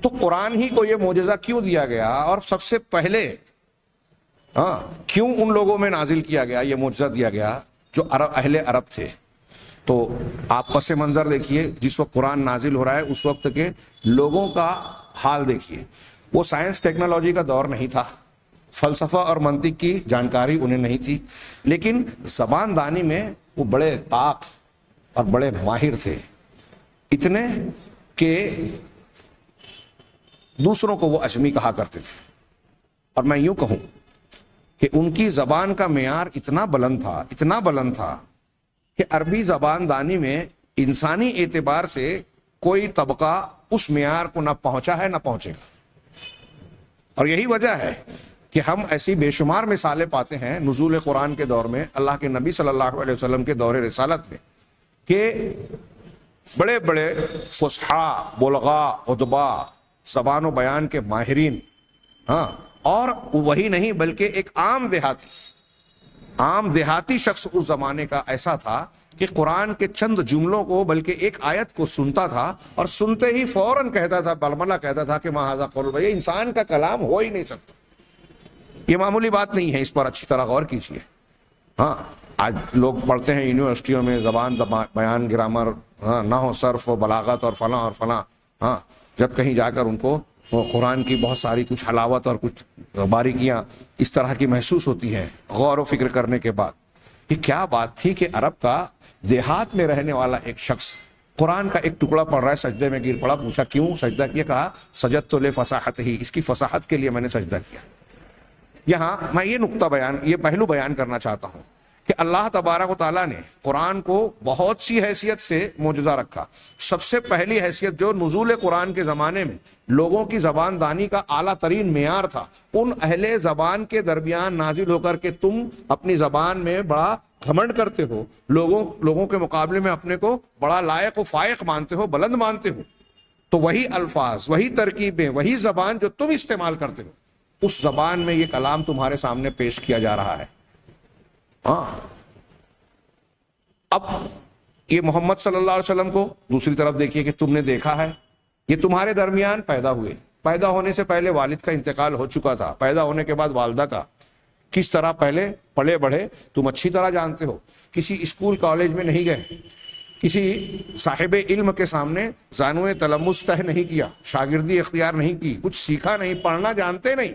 تو قرآن ہی کو یہ معجزہ کیوں دیا گیا اور سب سے پہلے کیوں ان لوگوں میں نازل کیا گیا، یہ معجزہ دیا گیا جو اہل عرب تھے؟ تو آپ پس منظر دیکھیے، جس وقت قرآن نازل ہو رہا ہے اس وقت کے لوگوں کا حال دیکھیے۔ وہ سائنس ٹیکنالوجی کا دور نہیں تھا، فلسفہ اور منطق کی جانکاری انہیں نہیں تھی، لیکن زبان دانی میں وہ بڑے طاق اور بڑے ماہر تھے، اتنے کہ دوسروں کو وہ اجمی کہا کرتے تھے۔ اور میں یوں کہوں کہ ان کی زبان کا معیار اتنا بلند تھا کہ عربی زبان دانی میں انسانی اعتبار سے کوئی طبقہ اس معیار کو نہ پہنچا ہے نہ پہنچے گا۔ اور یہی وجہ ہے کہ ہم ایسی بے شمار مثالیں پاتے ہیں نزول قرآن کے دور میں، اللہ کے نبی صلی اللہ علیہ وسلم کے دور رسالت میں، کہ بڑے بڑے فصحاء، بلغاء، ادبا، زبان و بیان کے ماہرین، اور وہی نہیں بلکہ ایک عام دیہاتی شخص اس زمانے کا ایسا تھا کہ قرآن کے چند جملوں کو بلکہ ایک آیت کو سنتا تھا اور سنتے ہی فوراً کہتا تھا، بلبلہ کہتا تھا کہ ما ھذا قول بشر، انسان کا کلام ہو ہی نہیں سکتا۔ یہ معمولی بات نہیں ہے، اس پر اچھی طرح غور کیجیے۔ آج لوگ پڑھتے ہیں یونیورسٹیوں میں زبان، بیان، گرامر، نحو، صرف و بلاغت اور فلاں، جب کہیں جا کر ان کو قرآن کی بہت ساری کچھ حلاوت اور کچھ باریکیاں اس طرح کی محسوس ہوتی ہیں غور و فکر کرنے کے بعد۔ یہ کیا بات تھی کہ عرب کا دیہات میں رہنے والا ایک شخص قرآن کا ایک ٹکڑا پڑھ رہا ہے، سجدے میں گر پڑا، پوچھا کیوں سجدہ کیا؟ کہا سجدت لفصاحتہ، اس کی فصاحت کے لیے میں نے سجدہ کیا۔ یہاں میں یہ نقطہ یہ پہلو بیان کرنا چاہتا ہوں کہ اللہ تبارک و تعالیٰ نے قرآن کو بہت سی حیثیت سے معجزہ رکھا۔ سب سے پہلی حیثیت جو نزول قرآن کے زمانے میں لوگوں کی زبان دانی کا اعلیٰ ترین معیار تھا، ان اہل زبان کے درمیان نازل ہو کر کے تم اپنی زبان میں بڑا گھمنڈ کرتے ہو، لوگوں کے مقابلے میں اپنے کو بڑا لائق و فائق مانتے ہو، بلند مانتے ہو، تو وہی الفاظ، وہی ترکیبیں، وہی زبان جو تم استعمال کرتے ہو، اس زبان میں یہ کلام تمہارے سامنے پیش کیا جا رہا ہے۔ ہاں، اب یہ محمد صلی اللہ علیہ وسلم کو دوسری طرف دیکھیے کہ تم نے دیکھا ہے یہ تمہارے درمیان پیدا ہوئے، پیدا ہونے سے پہلے والد کا انتقال ہو چکا تھا، پیدا ہونے کے بعد والدہ کا، کس طرح پہلے پلے بڑھے تم اچھی طرح جانتے ہو، کسی اسکول کالج میں نہیں گئے، کسی صاحب علم کے سامنے زانوِ تلمس تہ نہیں کیا، شاگردی اختیار نہیں کی، کچھ سیکھا نہیں، پڑھنا جانتے نہیں۔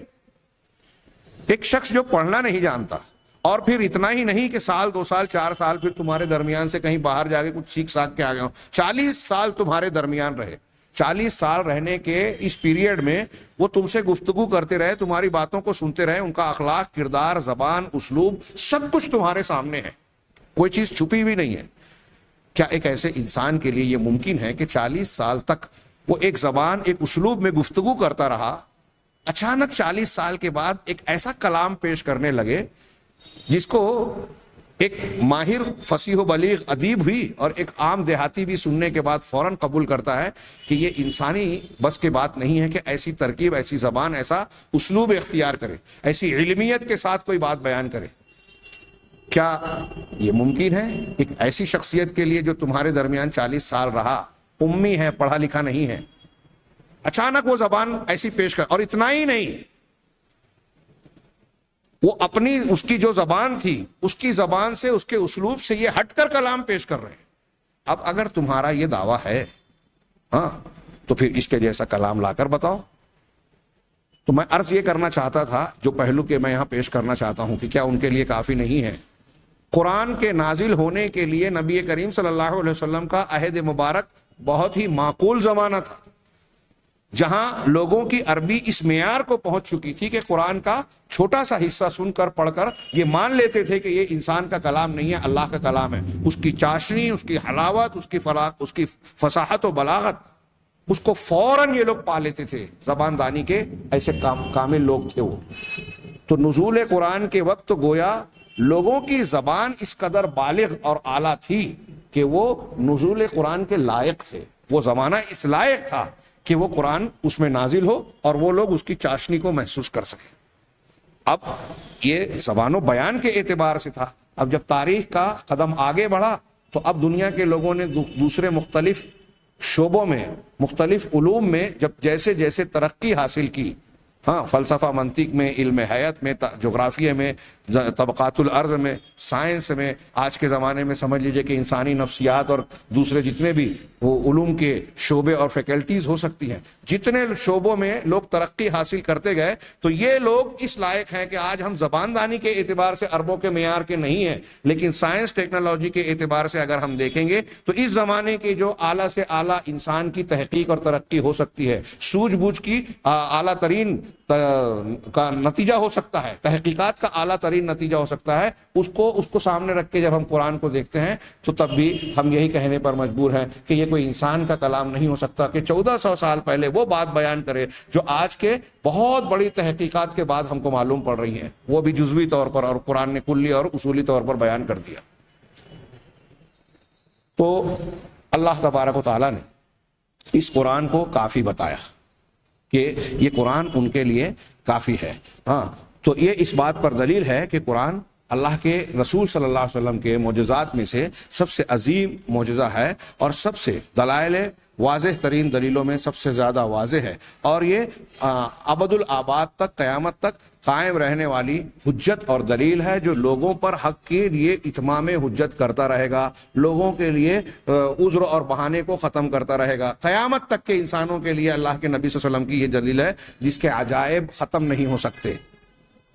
ایک شخص جو پڑھنا نہیں جانتا، اور پھر اتنا ہی نہیں کہ سال 2 سال 4 سال پھر تمہارے درمیان سے کہیں باہر جا کے کچھ سیکھ ساکھ کے آ گئے ہوں، 40 سال تمہارے درمیان رہے، 40 سال رہنے کے اس پیریڈ میں وہ تم سے گفتگو کرتے رہے، تمہاری باتوں کو سنتے رہے، ان کا اخلاق، کردار، زبان، اسلوب سب کچھ تمہارے سامنے ہے، کوئی چیز چھپی بھی نہیں ہے۔ کیا ایک ایسے انسان کے لیے یہ ممکن ہے کہ 40 سال تک وہ ایک زبان، ایک اسلوب میں گفتگو کرتا رہا، اچانک 40 سال کے بعد ایک ایسا کلام پیش کرنے لگے جس کو ایک ماہر فصیح و بلیغ ادیب بھی اور ایک عام دیہاتی بھی سننے کے بعد فوراً قبول کرتا ہے کہ یہ انسانی بس کی بات نہیں ہے کہ ایسی ترکیب، ایسی زبان، ایسا اسلوب اختیار کرے، ایسی علمیت کے ساتھ کوئی بات بیان کرے؟ کیا یہ ممکن ہے ایک ایسی شخصیت کے لیے جو تمہارے درمیان 40 سال رہا، امی ہے، پڑھا لکھا نہیں ہے، اچانک وہ زبان ایسی پیش کر؟ اور اتنا ہی نہیں، وہ اپنی اس کی جو زبان تھی، اس کی زبان سے، اس کے اسلوب سے یہ ہٹ کر کلام پیش کر رہے ہیں۔ اب اگر تمہارا یہ دعویٰ ہے ہاں تو پھر اس کے جیسا کلام لا کر بتاؤ۔ تو میں عرض یہ کرنا چاہتا تھا، جو پہلو کے میں یہاں پیش کرنا چاہتا ہوں کہ کیا ان کے لیے کافی نہیں ہے؟ قرآن کے نازل ہونے کے لیے نبی کریم صلی اللہ علیہ وسلم کا عہد مبارک بہت ہی معقول زمانہ تھا، جہاں لوگوں کی عربی اس معیار کو پہنچ چکی تھی کہ قرآن کا چھوٹا سا حصہ سن کر، پڑھ کر یہ مان لیتے تھے کہ یہ انسان کا کلام نہیں ہے، اللہ کا کلام ہے۔ اس کی چاشنی، اس کی حلاوت، اس کی فصاحت و بلاغت، اس کو فوراً یہ لوگ پا لیتے تھے، زبان دانی کے ایسے کامل لوگ تھے وہ۔ تو نزول قرآن کے وقت تو گویا لوگوں کی زبان اس قدر بالغ اور اعلیٰ تھی کہ وہ نزول قرآن کے لائق تھے، وہ زمانہ اس لائق تھا کہ وہ قرآن اس میں نازل ہو اور وہ لوگ اس کی چاشنی کو محسوس کر سکیں۔ اب یہ زبان و بیان کے اعتبار سے تھا۔ اب جب تاریخ کا قدم آگے بڑھا تو اب دنیا کے لوگوں نے دوسرے مختلف شعبوں میں، مختلف علوم میں جب جیسے جیسے ترقی حاصل کی، ہاں، فلسفہ منطق میں، علم حیات میں، جغرافیہ میں، طبقات الارض میں، سائنس میں، آج کے زمانے میں سمجھ لیجئے کہ انسانی نفسیات اور دوسرے جتنے بھی وہ علوم کے شعبے اور فیکلٹیز ہو سکتی ہیں، جتنے شعبوں میں لوگ ترقی حاصل کرتے گئے تو یہ لوگ اس لائق ہیں کہ آج ہم زبان دانی کے اعتبار سے عربوں کے معیار کے نہیں ہیں، لیکن سائنس ٹیکنالوجی کے اعتبار سے اگر ہم دیکھیں گے تو اس زمانے کے جو اعلیٰ سے اعلیٰ انسان کی تحقیق اور ترقی ہو سکتی ہے، سوجھ بوجھ کی اعلیٰ ترین کا نتیجہ ہو سکتا ہے، تحقیقات کا اعلیٰ ترین نتیجہ ہو سکتا ہے، اس کو سامنے رکھ کے جب ہم قرآن کو دیکھتے ہیں تو تب بھی ہم یہی کہنے پر مجبور ہیں کہ یہ کوئی انسان کا کلام نہیں ہو سکتا کہ 1400 سال پہلے وہ بات بیان کرے جو آج کے بہت بڑی تحقیقات کے بعد ہم کو معلوم پڑ رہی ہیں، وہ بھی جزوی طور پر، اور قرآن نے کلی اور اصولی طور پر بیان کر دیا۔ تو اللہ تبارک و تعالیٰ نے اس قرآن کو کافی بتایا کہ یہ قرآن ان کے لیے کافی ہے۔ ہاں، تو یہ اس بات پر دلیل ہے کہ قرآن اللہ کے رسول صلی اللہ علیہ وسلم کے معجزات میں سے سب سے عظیم معجزہ ہے اور سب سے دلائل واضح ترین دلیلوں میں سب سے زیادہ واضح ہے، اور یہ ابد الآباد تک، قیامت تک قائم رہنے والی حجت اور دلیل ہے جو لوگوں پر حق کے لیے اتمام حجت کرتا رہے گا، لوگوں کے لیے عذر اور بہانے کو ختم کرتا رہے گا، قیامت تک کے انسانوں کے لیے اللہ کے نبی صلی اللہ علیہ وسلم کی یہ دلیل ہے جس کے عجائب ختم نہیں ہو سکتے،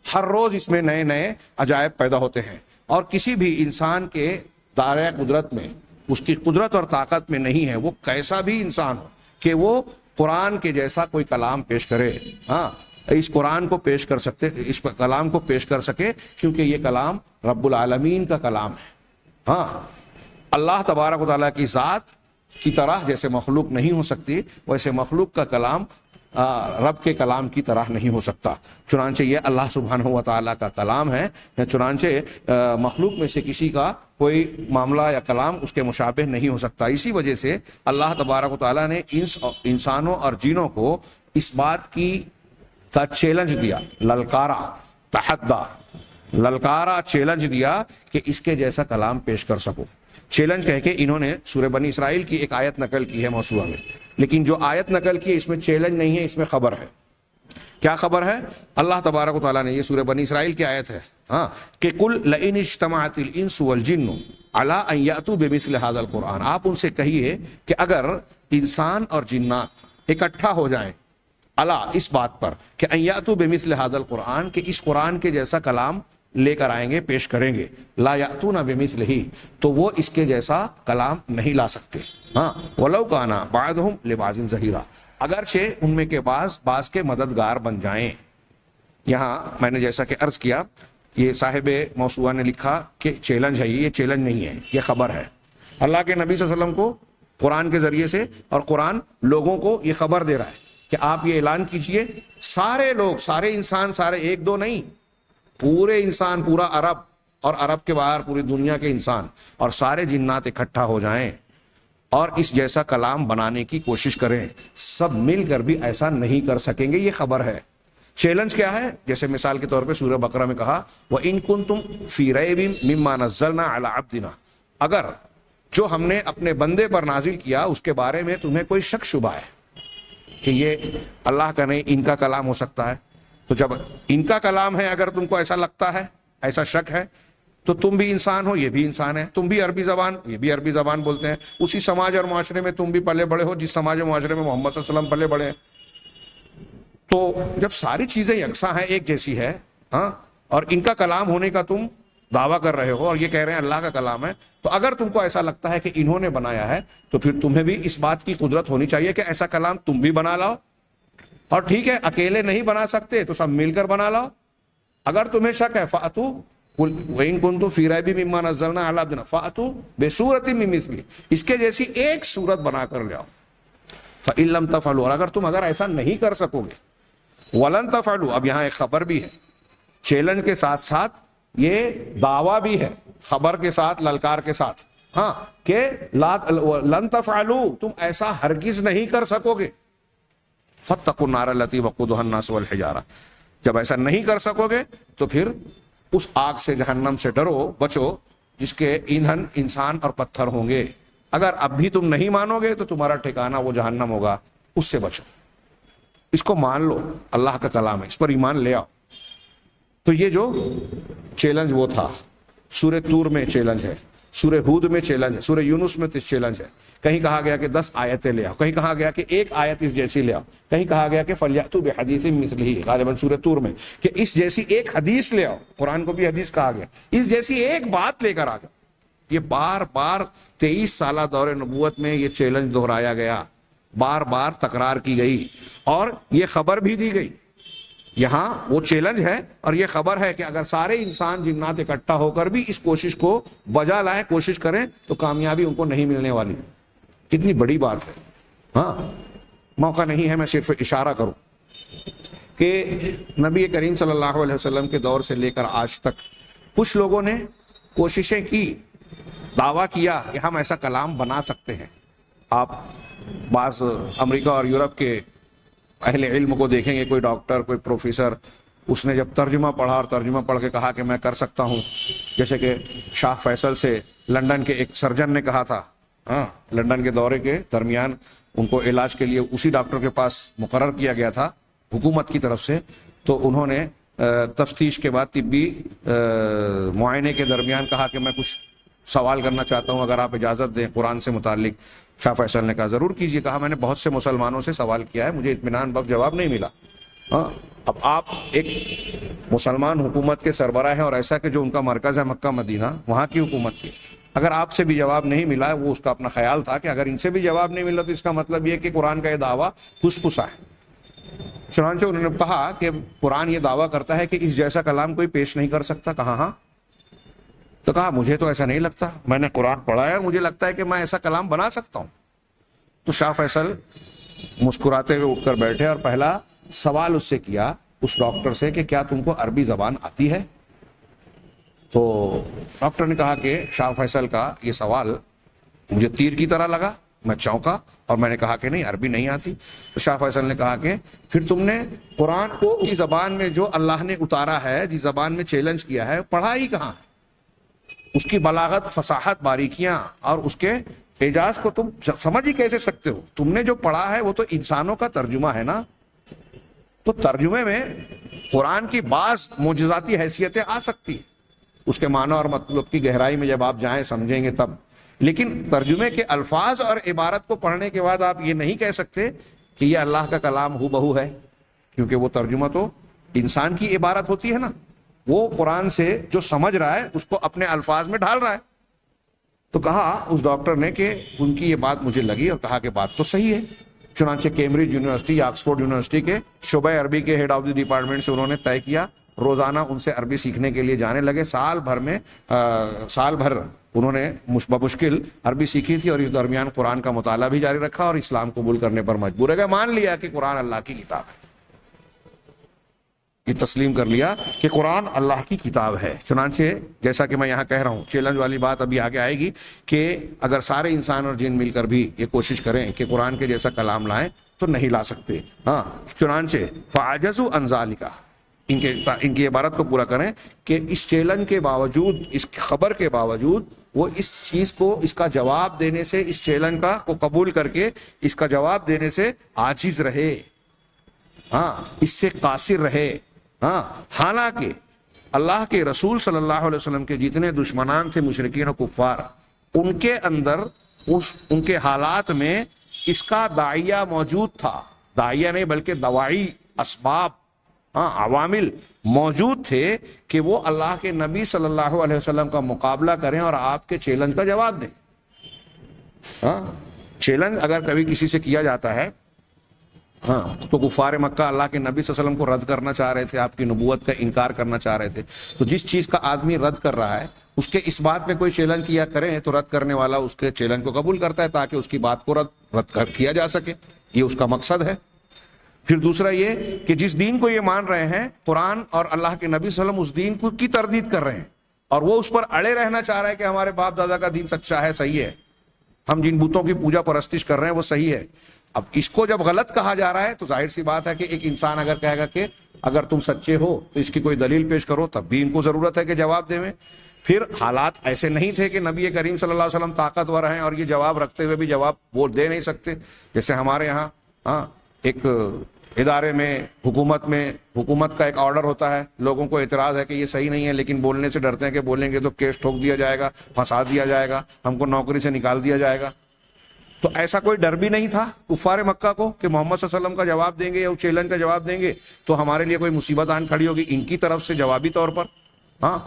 ہر روز اس میں نئے نئے عجائب پیدا ہوتے ہیں، اور کسی بھی انسان کے دائرۂ قدرت میں اس کی قدرت اور طاقت میں نہیں ہے، وہ کیسا بھی انسان ہو، کہ وہ قرآن کے جیسا کوئی کلام پیش کرے، ہاں اس قرآن کو پیش کر سکتے، اس کلام کو پیش کر سکے، کیونکہ یہ کلام رب العالمین کا کلام ہے۔ ہاں اللہ تبارک و تعالیٰ کی ذات کی طرح جیسے مخلوق نہیں ہو سکتی، ویسے مخلوق کا کلام رب کے کلام کی طرح نہیں ہو سکتا۔ چنانچہ یہ اللہ سبحانہ و تعالیٰ کا کلام ہے، چنانچہ مخلوق میں سے کسی کا کوئی معاملہ یا کلام اس کے مشابہ نہیں ہو سکتا۔ اسی وجہ سے اللہ تبارک و تعالیٰ نے انسانوں اور جنوں کو اس بات کا چیلنج دیا، للکارا، تحدہ، للکارا، چیلنج دیا کہ اس کے جیسا کلام پیش کر سکو۔ چیلنج کہہ کے انہوں نے سورہ بنی اسرائیل کی ایک آیت نقل کی ہے موسوعہ میں، لیکن جو آیت نقل کی ہے اس میں چیلنج نہیں ہے، اس میں خبر ہے۔ کیا خبر ہے؟ اللہ تبارک و تعالیٰ نے، یہ سورہ بنی اسرائیل کی آیت ہے، ہاں، کہ قل لئن اجتمعت الانس والجن علی ان یأتوا بمثل هذا القرآن، آپ ان سے کہیے کہ اگر انسان اور جنات اکٹھا ہو جائیں اس بات پر کہ ان یأتوا بمثل هذا القرآن، کہ اس قرآن کے جیسا کلام لے کر آئیں گے، پیش کریں گے، لا یأتون بمثلہ، تو وہ اس کے جیسا کلام نہیں لا سکتے، ہاں، ولو کان بعضهم لبعض ظہیرا، اگرچہ ان میں کے بعض کے مددگار بن جائیں۔ یہاں میں نے جیسا کہ عرض کیا، یہ صاحب موسوعہ نے لکھا کہ چیلنج ہے، یہ چیلنج نہیں ہے، یہ خبر ہے۔ اللہ کے نبی صلی اللہ علیہ وسلم کو قرآن کے ذریعے سے، اور قرآن لوگوں کو یہ خبر دے رہا ہے کہ آپ یہ اعلان کیجئے، سارے لوگ، سارے انسان، سارے ایک دو نہیں، پورے انسان، پورا عرب اور عرب کے باہر پوری دنیا کے انسان اور سارے جنات اکٹھا ہو جائیں اور اس جیسا کلام بنانے کی کوشش کریں، سب مل کر بھی ایسا نہیں کر سکیں گے، یہ خبر ہے۔ چیلنج کیا ہے؟ جیسے مثال کے طور پہ سورہ بقرہ میں کہا وَإِن كُنتُمْ فِي رَيْبٍ مِّمَّا نَزَّلْنَا عَلَىٰ عَبْدِنَا، اگر جو ہم نے اپنے بندے پر نازل کیا اس کے بارے میں تمہیں کوئی شک شبہ ہے کہ یہ اللہ کا نہیں، ان کا کلام ہو سکتا ہے، تو جب ان کا کلام ہے، اگر تم کو ایسا لگتا ہے، ایسا شک ہے، تو تم بھی انسان ہو، یہ بھی انسان ہے، تم بھی عربی زبان، یہ بھی عربی زبان بولتے ہیں، اسی سماج اور معاشرے میں تم بھی پلے بڑے ہو جس سماج اور معاشرے میں محمد صلی اللہ علیہ وسلم پلے بڑے ہیں۔ تو جب ساری چیزیں یکساں ہیں، ایک جیسی ہے، ہاں، اور ان کا کلام ہونے کا تم دعویٰ کر رہے ہو اور یہ کہہ رہے ہیں اللہ کا کلام ہے، تو اگر تم کو ایسا لگتا ہے کہ انہوں نے بنایا ہے، تو پھر تمہیں بھی اس بات کی قدرت ہونی چاہیے کہ ایسا کلام تم بھی بنا لاؤ، اور ٹھیک ہے اکیلے نہیں بنا سکتے تو سب مل کر بنا لاؤ۔ اگر تمہیں شک ہے فَأْتُوا وَإِن كُنتُمْ فِي رَيْبٍ مِّمَّا نَزَّلْنَا عَلَىٰ عَبْدِنَا فَأْتُوا بِسُورَةٍ مِّن مِّثْلِهِ، اس کے جیسی ایک صورت بنا کر لے آؤ۔ فَإِن لَّمْ تَفْعَلُوا، اور اگر تم ایسا نہیں کر سکو گے، وَلَن تَفْعَلُوا، اب یہاں ایک خبر بھی ہے، چیلنج کے ساتھ ساتھ یہ دعویٰ بھی ہے، خبر کے ساتھ، للکار کے ساتھ، ہاں، کہ لَن تَفْعَلُوا، تم ایسا ہرگز نہیں کر سکو گے، فَاتَّقُوا النَّارَ الَّتِي وَقُودُهَا النَّاسُ وَالْحِجَارَةُ، جب ایسا نہیں کر سکو گے تو پھر اس آگ سے، جہنم سے ڈرو، بچو، جس کے ایندھن انسان اور پتھر ہوں گے۔ اگر اب بھی تم نہیں مانو گے تو تمہارا ٹھکانہ وہ جہنم ہوگا، اس سے بچو، اس کو مان لو، اللہ کا کلام ہے، اس پر ایمان لے آؤ۔ تو یہ جو چیلنج وہ تھا، سورہ طور میں چیلنج ہے، سورہ ہود میں چیلنج ہے، سورہ یونس میں چیلنج ہے، کہیں کہا گیا کہ 10 آیتیں لے آؤ، کہیں کہا گیا کہ ایک آیت اس جیسی لے آؤ، کہیں کہا گیا کہ فَلْيَأْتُوا بِحَدِيثٍ مِّثْلِهِ، غالباً سورہ طور میں، کہ اس جیسی ایک حدیث لے آؤ، قرآن کو بھی حدیث کہا گیا، اس جیسی ایک بات لے کر آ جاؤ۔ یہ بار بار 23 سالہ دور نبوت میں یہ چیلنج دہرایا گیا، بار بار تکرار کی گئی، اور یہ خبر بھی دی گئی۔ یہاں وہ چیلنج ہے اور یہ خبر ہے کہ اگر سارے انسان جنات اکٹھا ہو کر بھی اس کوشش کو بجا لائیں، کوشش کریں، تو کامیابی ان کو نہیں ملنے والی۔ کتنی بڑی بات ہے، ہاں، موقع نہیں ہے میں صرف اشارہ کروں کہ نبی کریم صلی اللہ علیہ وسلم کے دور سے لے کر آج تک کچھ لوگوں نے کوششیں کی، دعویٰ کیا کہ ہم ایسا کلام بنا سکتے ہیں۔ آپ بعض امریکہ اور یورپ کے اہل علم کو دیکھیں گے، کوئی ڈاکٹر، کوئی پروفیسر، اس نے جب ترجمہ پڑھا اور ترجمہ پڑھ کے کہا کہ میں کر سکتا ہوں، جیسے کہ شاہ فیصل سے لندن کے ایک سرجن نے کہا تھا، ہاں، لندن کے دورے کے درمیان ان کو علاج کے لیے اسی ڈاکٹر کے پاس مقرر کیا گیا تھا حکومت کی طرف سے، تو انہوں نے تفتیش کے بعد، طبی معائنے کے درمیان کہا کہ میں کچھ سوال کرنا چاہتا ہوں، اگر آپ اجازت دیں قرآن سے متعلق۔ شاہ فیصل نے کہا ضرور کیجیے، کہا میں نے بہت سے مسلمانوں سے سوال کیا ہے، مجھے اطمینان بخش جواب نہیں ملا۔ ہاں، اب آپ ایک مسلمان حکومت کے سربراہ ہیں، اور ایسا کہ جو ان کا مرکز ہے مکہ مدینہ، وہاں کی حکومت کی، اگر آپ سے بھی جواب نہیں ملا، وہ اس کا اپنا خیال تھا کہ اگر ان سے بھی جواب نہیں ملا تو اس کا مطلب یہ کہ قرآن کا یہ دعویٰ پھس پھسا ہے۔ چنانچہ انہوں نے کہا کہ قرآن یہ دعویٰ کرتا ہے کہ اس جیسا کلام کوئی پیش نہیں کر سکتا۔ کہا ہاں؟ تو کہا مجھے تو ایسا نہیں لگتا، میں نے قرآن پڑھا ہے اور مجھے لگتا ہے کہ میں ایسا کلام بنا سکتا ہوں۔ تو شاہ فیصل مسکراتے ہوئے اٹھ کر بیٹھے اور پہلا سوال اس سے کیا، اس ڈاکٹر سے، کہ کیا تم کو عربی زبان آتی ہے؟ تو ڈاکٹر نے کہا کہ شاہ فیصل کا یہ سوال مجھے تیر کی طرح لگا، میں چونکا اور میں نے کہا کہ نہیں، عربی نہیں آتی۔ تو شاہ فیصل نے کہا کہ پھر تم نے قرآن کو اسی زبان میں جو اللہ نے اتارا ہے، جس زبان میں چیلنج کیا ہے، پڑھا ہی کہاں ہے؟ اس کی بلاغت، فصاحت، باریکیاں اور اس کے اعجاز کو تم سمجھ ہی کیسے سکتے ہو؟ تم نے جو پڑھا ہے وہ تو انسانوں کا ترجمہ ہے نا۔ تو ترجمے میں قرآن کی بعض معجزاتی حیثیتیں آ سکتی ہیں، اس کے معنی اور مطلب کی گہرائی میں جب آپ جائیں سمجھیں گے تب، لیکن ترجمے کے الفاظ اور عبارت کو پڑھنے کے بعد آپ یہ نہیں کہہ سکتے کہ یہ اللہ کا کلام ہو بہو ہے، کیونکہ وہ ترجمہ تو انسان کی عبارت ہوتی ہے نا، وہ قرآن سے جو سمجھ رہا ہے اس کو اپنے الفاظ میں ڈھال رہا ہے۔ تو کہا اس ڈاکٹر نے کہ ان کی یہ بات مجھے لگی اور کہا کہ بات تو صحیح ہے۔ چنانچہ کیمبرج یونیورسٹی یا آکسفورڈ یونیورسٹی کے شعبہ عربی کے ہیڈ آف دی ڈپارٹمنٹ سے انہوں نے طے کیا، روزانہ ان سے عربی سیکھنے کے لیے جانے لگے۔ سال بھر انہوں نے بمشکل عربی سیکھی تھی اور اس درمیان قرآن کا مطالعہ بھی جاری رکھا اور اسلام قبول کرنے پر مجبور ہے گئے۔ مان لیا کہ قرآن اللہ کی کتاب ہے، یہ تسلیم کر لیا کہ قرآن اللہ کی کتاب ہے۔ چنانچہ جیسا کہ میں یہاں کہہ رہا ہوں، چیلنج والی بات ابھی آگے آئے گی کہ اگر سارے انسان اور جن مل کر بھی یہ کوشش کریں کہ قرآن کے جیسا کلام لائیں تو نہیں لا سکتے۔ ہاں، چنانچہ فعجزوا عن ذلک، ان کی عبارت کو پورا کریں کہ اس چیلنج کے باوجود، اس خبر کے باوجود، وہ اس چیز کو، اس کا جواب دینے سے، اس چیلنج کا کو قبول کر کے اس کا جواب دینے سے عاجز رہے، ہاں، اس سے قاصر رہے۔ ہاں، حالانکہ اللہ کے رسول صلی اللہ علیہ وسلم کے جتنے دشمنان تھے، مشرکین و کفار، ان کے اندر، ان کے حالات میں اس کا داعیہ موجود تھا، داعیہ نہیں بلکہ دواعی، اسباب، عوامل موجود تھے کہ وہ اللہ کے نبی صلی اللہ علیہ وسلم کا مقابلہ کریں اور آپ کے چیلنج کا جواب دیں۔ ہاں، چیلنج اگر کبھی کسی سے کیا جاتا ہے، ہاں، تو کفار مکہ اللہ کے نبی صلی اللہ علیہ وسلم کو رد کرنا چاہ رہے تھے، آپ کی نبوت کا انکار کرنا چاہ رہے تھے۔ تو جس چیز کا آدمی رد کر رہا ہے، اس کے اس بات میں کوئی چیلنج کیا کریں تو رد کرنے والا اس کے چیلنج کو قبول کرتا ہے تاکہ اس کی بات کو رد کیا جا سکے، یہ اس کا مقصد ہے۔ پھر دوسرا یہ کہ جس دین کو یہ مان رہے ہیں، قرآن اور اللہ کے نبی صلی اللہ علیہ وسلم اس دین کو کی تردید کر رہے ہیں اور وہ اس پر اڑے رہنا چاہ رہے ہیں کہ ہمارے باپ دادا کا دین سچا ہے، صحیح ہے، ہم جن بتوں کی پوجا پرستش کر رہے ہیں وہ صحیح ہے۔ اب اس کو جب غلط کہا جا رہا ہے تو ظاہر سی بات ہے کہ ایک انسان اگر کہے گا کہ اگر تم سچے ہو تو اس کی کوئی دلیل پیش کرو، تب بھی ان کو ضرورت ہے کہ جواب دیں۔ پھر حالات ایسے نہیں تھے کہ نبی کریم صلی اللہ علیہ وسلم طاقتور ہیں اور یہ جواب رکھتے ہوئے بھی جواب وہ دے نہیں سکتے، جیسے ہمارے یہاں ایک ادارے میں، حکومت کا ایک آرڈر ہوتا ہے، لوگوں کو اعتراض ہے کہ یہ صحیح نہیں ہے، لیکن بولنے سے ڈرتے ہیں کہ بولیں گے تو کیس ٹھوک دیا جائے گا، پھنسا دیا جائے گا، ہم کو نوکری سے نکال دیا جائے گا۔ تو ایسا کوئی ڈر بھی نہیں تھا کفار مکہ کو کہ محمد صلی اللہ علیہ وسلم کا جواب دیں گے یا چیلنج کا جواب دیں گے تو ہمارے لیے کوئی مصیبت آن کھڑی ہوگی ان کی طرف سے جوابی طور پر۔ ہاں،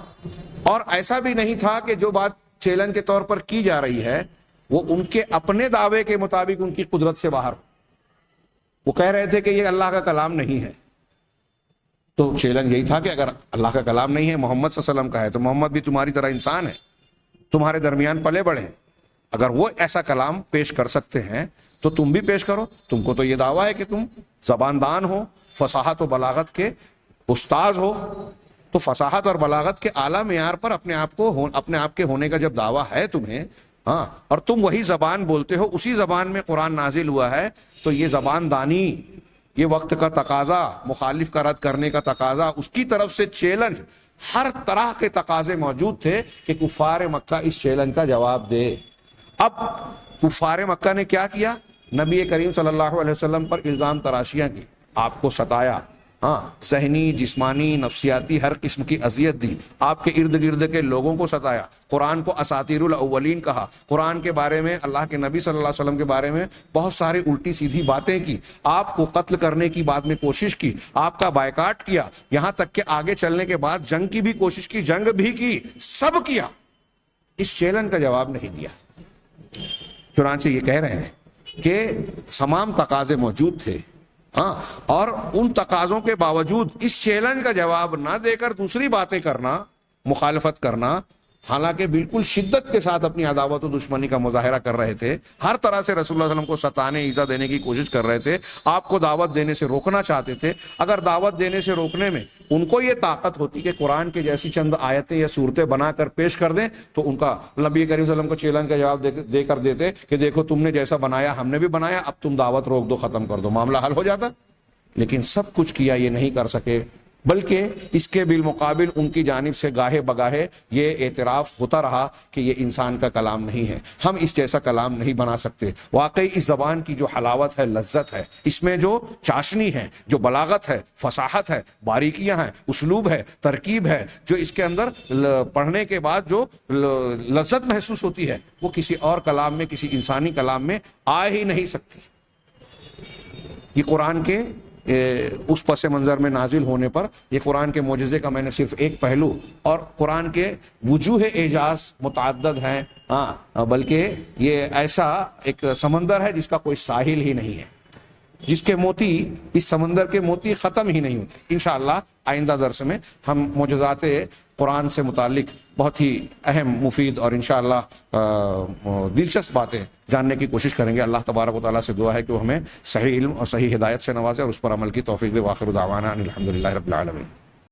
اور ایسا بھی نہیں تھا کہ جو بات چیلنج کے طور پر کی جا رہی ہے وہ ان کے اپنے دعوے کے مطابق ان کی قدرت سے باہر ہو۔ وہ کہہ رہے تھے کہ یہ اللہ کا کلام نہیں ہے، تو چیلنج یہی تھا کہ اگر اللہ کا کلام نہیں ہے، محمد صلی اللہ علیہ وسلم کا ہے، تو محمد بھی تمہاری طرح انسان ہے، تمہارے درمیان پلے بڑھے ہیں، اگر وہ ایسا کلام پیش کر سکتے ہیں تو تم بھی پیش کرو۔ تم کو تو یہ دعویٰ ہے کہ تم زباندان ہو، فصاحت و بلاغت کے استاذ ہو، تو فصاحت اور بلاغت کے اعلیٰ معیار پر اپنے آپ کے ہونے کا جب دعویٰ ہے تمہیں، ہاں، اور تم وہی زبان بولتے ہو، اسی زبان میں قرآن نازل ہوا ہے، تو یہ زبان دانی، یہ وقت کا تقاضا، مخالف کا رد کرنے کا تقاضا، اس کی طرف سے چیلنج، ہر طرح کے تقاضے موجود تھے کہ کفار مکہ اس چیلنج کا جواب دے۔ اب کفار مکہ نے کیا کیا؟ نبی کریم صلی اللہ علیہ وسلم پر الزام تراشیاں کی، آپ کو ستایا، ذہنی، جسمانی، نفسیاتی ہر قسم کی اذیت دی، آپ کے ارد گرد کے لوگوں کو ستایا، قرآن کو اساطیر الاولین کہا، قرآن کے بارے میں، اللہ کے نبی صلی اللہ علیہ وسلم کے بارے میں بہت ساری الٹی سیدھی باتیں کی، آپ کو قتل کرنے کی بعد میں کوشش کی، آپ کا بائیکاٹ کیا، یہاں تک کہ آگے چلنے کے بعد جنگ کی بھی کوشش کی، جنگ بھی کی، سب کیا، اس چیلنج کا جواب نہیں دیا. چنانچہ یہ کہہ رہے ہیں کہ تمام تقاضے موجود تھے، ہاں، اور ان تقاضوں کے باوجود اس چیلنج کا جواب نہ دے کر دوسری باتیں کرنا، مخالفت کرنا، حالانکہ بالکل شدت کے ساتھ اپنی عداوت و دشمنی کا مظاہرہ کر رہے تھے، ہر طرح سے رسول اللہ صلی اللہ علیہ وسلم کو ستانے، ایذا دینے کی کوشش کر رہے تھے، آپ کو دعوت دینے سے روکنا چاہتے تھے. اگر دعوت دینے سے روکنے میں ان کو یہ طاقت ہوتی کہ قرآن کے جیسی چند آیتیں یا صورتیں بنا کر پیش کر دیں، تو ان کا نبی کریم صلی اللہ علیہ وسلم کو چیلنج کا جواب دے کر دیتے کہ دیکھو تم نے جیسا بنایا ہم نے بھی بنایا، اب تم دعوت روک دو، ختم کر دو، معاملہ حل ہو جاتا. لیکن سب کچھ کیا، یہ نہیں کر سکے، بلکہ اس کے بالمقابل ان کی جانب سے گاہے بگاہے یہ اعتراف ہوتا رہا کہ یہ انسان کا کلام نہیں ہے، ہم اس جیسا کلام نہیں بنا سکتے. واقعی اس زبان کی جو حلاوت ہے، لذت ہے، اس میں جو چاشنی ہے، جو بلاغت ہے، فصاحت ہے، باریکیاں ہیں، اسلوب ہے، ترکیب ہے، جو اس کے اندر پڑھنے کے بعد جو لذت محسوس ہوتی ہے، وہ کسی اور کلام میں، کسی انسانی کلام میں آ ہی نہیں سکتی. یہ قرآن کے اس پس منظر میں نازل ہونے پر، یہ قرآن کے معجزے کا میں نے صرف ایک پہلو، اور قرآن کے وجوہ اعجاز متعدد ہیں، ہاں، بلکہ یہ ایسا ایک سمندر ہے جس کا کوئی ساحل ہی نہیں ہے، جس کے موتی، اس سمندر کے موتی ختم ہی نہیں ہوتے. انشاءاللہ آئندہ درس میں ہم معجزات قرآن سے متعلق بہت ہی اہم، مفید اور انشاءاللہ دلچسپ باتیں جاننے کی کوشش کریں گے. اللہ تبارک و تعالیٰ سے دعا ہے کہ وہ ہمیں صحیح علم اور صحیح ہدایت سے نوازے اور اس پر عمل کی توفیق دے. وآخر دعوانا ان الحمد للہ رب العالمین.